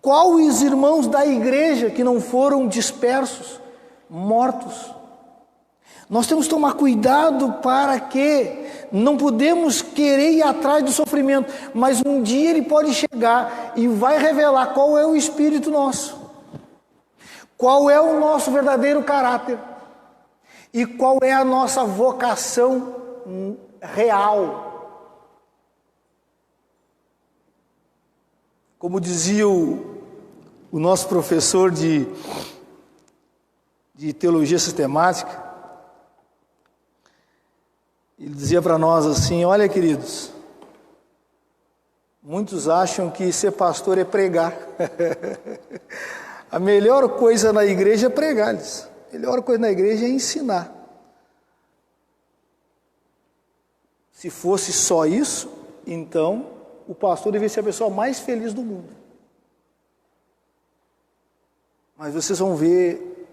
Qual os irmãos da igreja que não foram dispersos, mortos? Nós temos que tomar cuidado para que não podemos querer ir atrás do sofrimento, mas um dia ele pode chegar e vai revelar qual é o espírito nosso, qual é o nosso verdadeiro caráter e qual é a nossa vocação real. Como dizia o nosso professor de teologia sistemática, ele dizia para nós assim: olha, queridos, muitos acham que ser pastor é pregar. A melhor coisa na igreja é pregar-lhes. A melhor coisa na igreja é ensinar. Se fosse só isso, então o pastor deveria ser a pessoa mais feliz do mundo. Mas vocês vão ver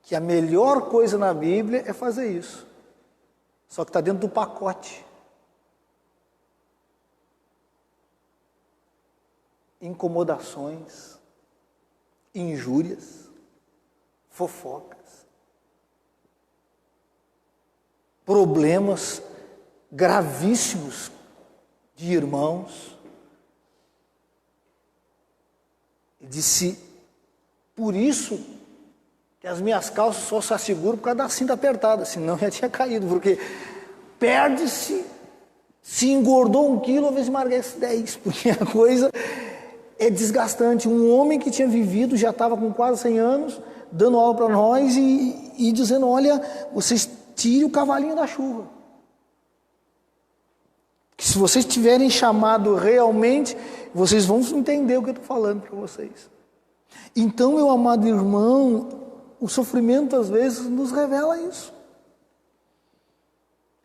que a melhor coisa na Bíblia é fazer isso. Só que está dentro do pacote. Incomodações, injúrias, fofocas, problemas gravíssimos de irmãos. Ele disse: por isso que as minhas calças só se asseguram por causa da cinta apertada, senão já tinha caído, porque perde-se, se engordou 1 quilo, às vezes emagrece 10, porque a coisa é desgastante. Um homem que tinha vivido, já estava com quase 100 anos, dando aula para nós e dizendo: olha, vocês tirem o cavalinho da chuva. Que se vocês tiverem chamado realmente, vocês vão entender o que eu estou falando para vocês. Então, meu amado irmão, o sofrimento às vezes nos revela isso.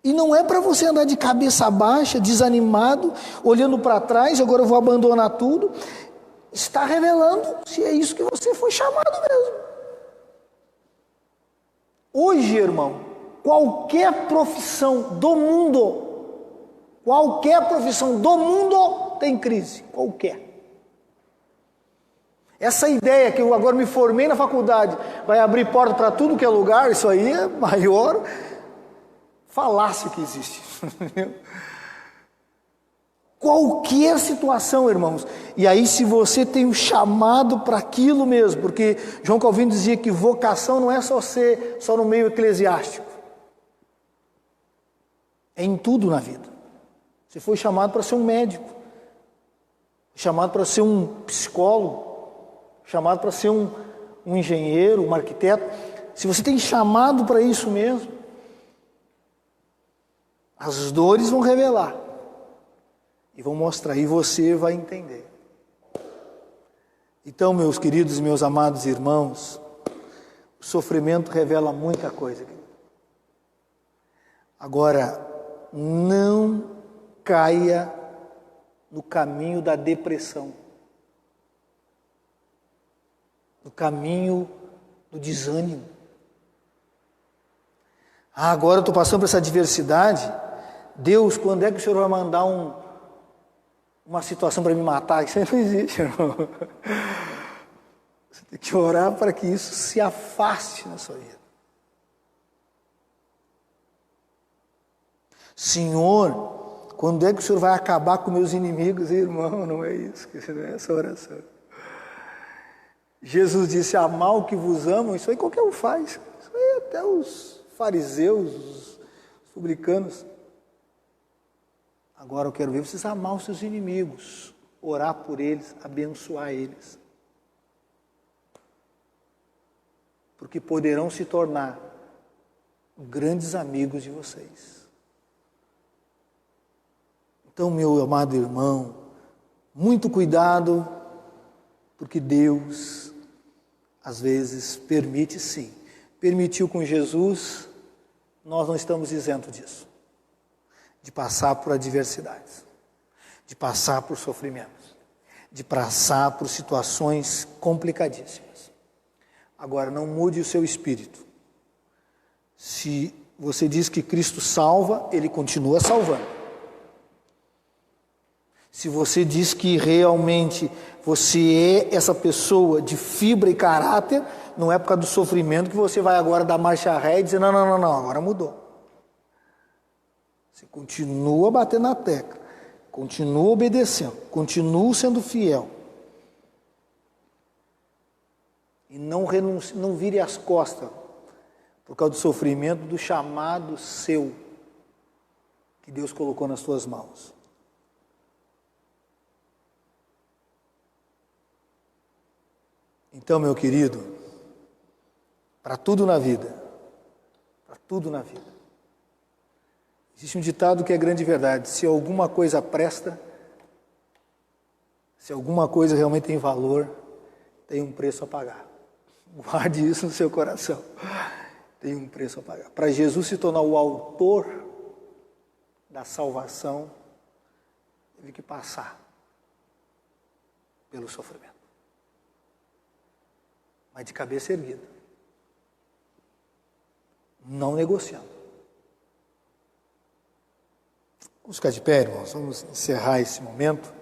E não é para você andar de cabeça baixa, desanimado, olhando para trás, agora eu vou abandonar tudo. Está revelando se é isso que você foi chamado mesmo. Hoje, irmão, qualquer profissão do mundo tem crise, qualquer. Essa ideia que eu agora me formei na faculdade, vai abrir porta para tudo que é lugar, isso aí é maior falácia que existe. Qualquer situação, irmãos. E aí, se você tem um chamado para aquilo mesmo, porque João Calvino dizia que vocação não é só no meio eclesiástico. É em tudo na vida. Você foi chamado para ser um médico, chamado para ser um psicólogo, chamado para ser um engenheiro, um arquiteto. Se você tem chamado para isso mesmo, as dores vão revelar e vão mostrar, e você vai entender. Então, meus queridos e meus amados irmãos, o sofrimento revela muita coisa. Agora, não caia no caminho da depressão, no caminho do desânimo. Agora eu estou passando por essa adversidade. Deus, quando é que o Senhor vai mandar uma situação para me matar? Isso não existe, irmão. Você tem que orar para que isso se afaste na sua vida. Senhor, quando é que o Senhor vai acabar com meus inimigos? Irmão, não é isso, não é essa oração. Jesus disse, amar o que vos amam, isso aí qualquer um faz. Isso aí até os fariseus, os publicanos. Agora eu quero ver vocês amar os seus inimigos, orar por eles, abençoar eles. Porque poderão se tornar grandes amigos de vocês. Então, meu amado irmão, muito cuidado, porque Deus, às vezes, permite sim. Permitiu com Jesus, nós não estamos isentos disso. De passar por adversidades, de passar por sofrimentos, de passar por situações complicadíssimas. Agora, não mude o seu espírito. Se você diz que Cristo salva, Ele continua salvando. Se você diz que realmente você é essa pessoa de fibra e caráter, não é por causa do sofrimento que você vai agora dar marcha ré e dizer, não, agora mudou. Você continua batendo na tecla, continua obedecendo, continua sendo fiel. E não vire as costas por causa do sofrimento do chamado seu que Deus colocou nas suas mãos. Então, meu querido, para tudo na vida, existe um ditado que é grande verdade: se alguma coisa presta, se alguma coisa realmente tem valor, tem um preço a pagar. Guarde isso no seu coração. Tem um preço a pagar. Para Jesus se tornar o autor da salvação, teve que passar pelo sofrimento. Mas de cabeça erguida. Não negociando. Vamos ficar de pé, irmãos. Vamos encerrar esse momento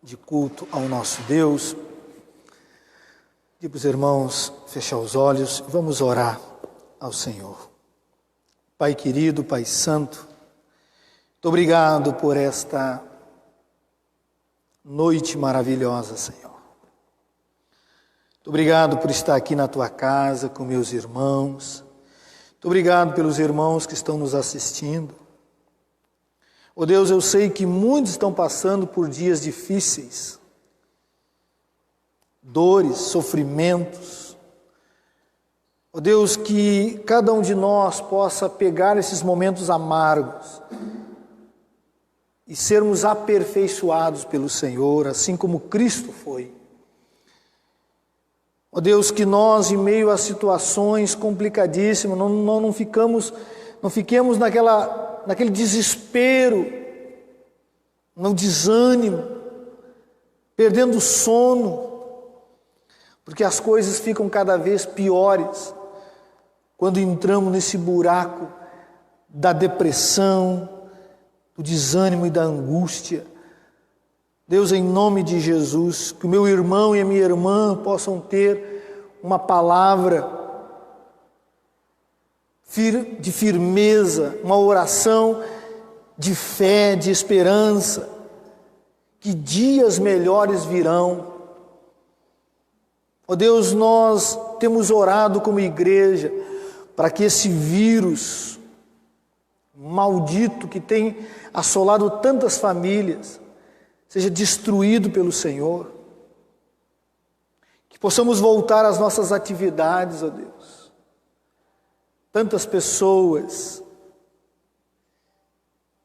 de culto ao nosso Deus. Pedir para os irmãos fechar os olhos e vamos orar ao Senhor. Pai querido, Pai santo, muito obrigado por esta noite maravilhosa, Senhor. Muito obrigado por estar aqui na Tua casa com meus irmãos. Muito obrigado pelos irmãos que estão nos assistindo. Oh Deus, eu sei que muitos estão passando por dias difíceis, dores, sofrimentos. Oh Deus, que cada um de nós possa pegar esses momentos amargos e sermos aperfeiçoados pelo Senhor, assim como Cristo foi. Ó Deus, que nós, em meio a situações complicadíssimas, não fiquemos naquele desespero, no desânimo, perdendo o sono, porque as coisas ficam cada vez piores quando entramos nesse buraco da depressão, do desânimo e da angústia. Deus, em nome de Jesus, que o meu irmão e a minha irmã possam ter uma palavra de firmeza, uma oração de fé, de esperança, que dias melhores virão. Ó Deus, nós temos orado como igreja para que esse vírus maldito que tem assolado tantas famílias seja destruído pelo Senhor, que possamos voltar às nossas atividades, ó Deus. Tantas pessoas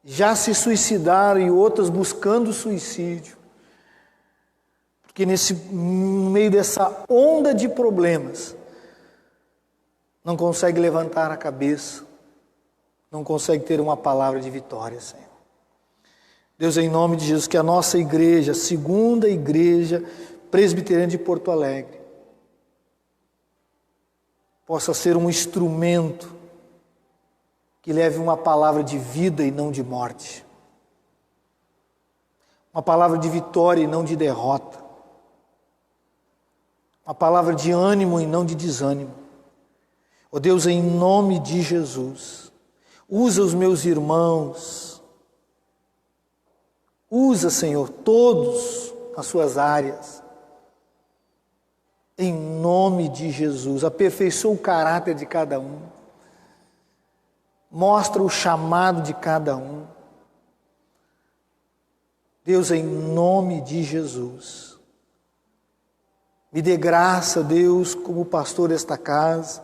já se suicidaram e outras buscando suicídio, porque no meio dessa onda de problemas, não consegue levantar a cabeça, não consegue ter uma palavra de vitória, Senhor. Deus, em nome de Jesus, que a nossa igreja, a segunda igreja presbiteriana de Porto Alegre, possa ser um instrumento que leve uma palavra de vida e não de morte, uma palavra de vitória e não de derrota, uma palavra de ânimo e não de desânimo. Ó Deus, em nome de Jesus, usa os meus irmãos, usa, Senhor, todos nas suas áreas, em nome de Jesus, aperfeiçoa o caráter de cada um, mostra o chamado de cada um. Deus, em nome de Jesus, me dê graça, Deus, como pastor desta casa,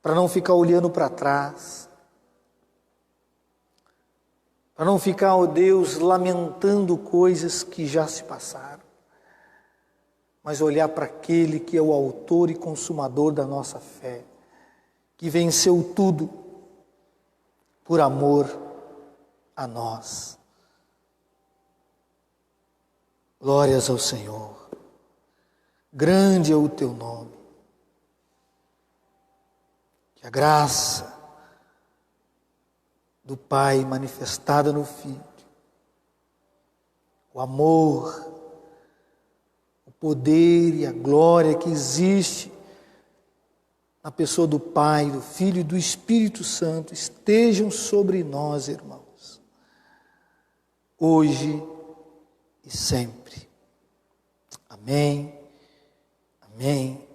para não ficar olhando para trás, para não ficar, ó Deus, lamentando coisas que já se passaram, mas olhar para aquele que é o autor e consumador da nossa fé, que venceu tudo por amor a nós. Glórias ao Senhor. Grande é o teu nome. Que a graça do Pai manifestada no Filho, o amor, o poder e a glória que existe na pessoa do Pai, do Filho e do Espírito Santo estejam sobre nós, irmãos, hoje e sempre. Amém, amém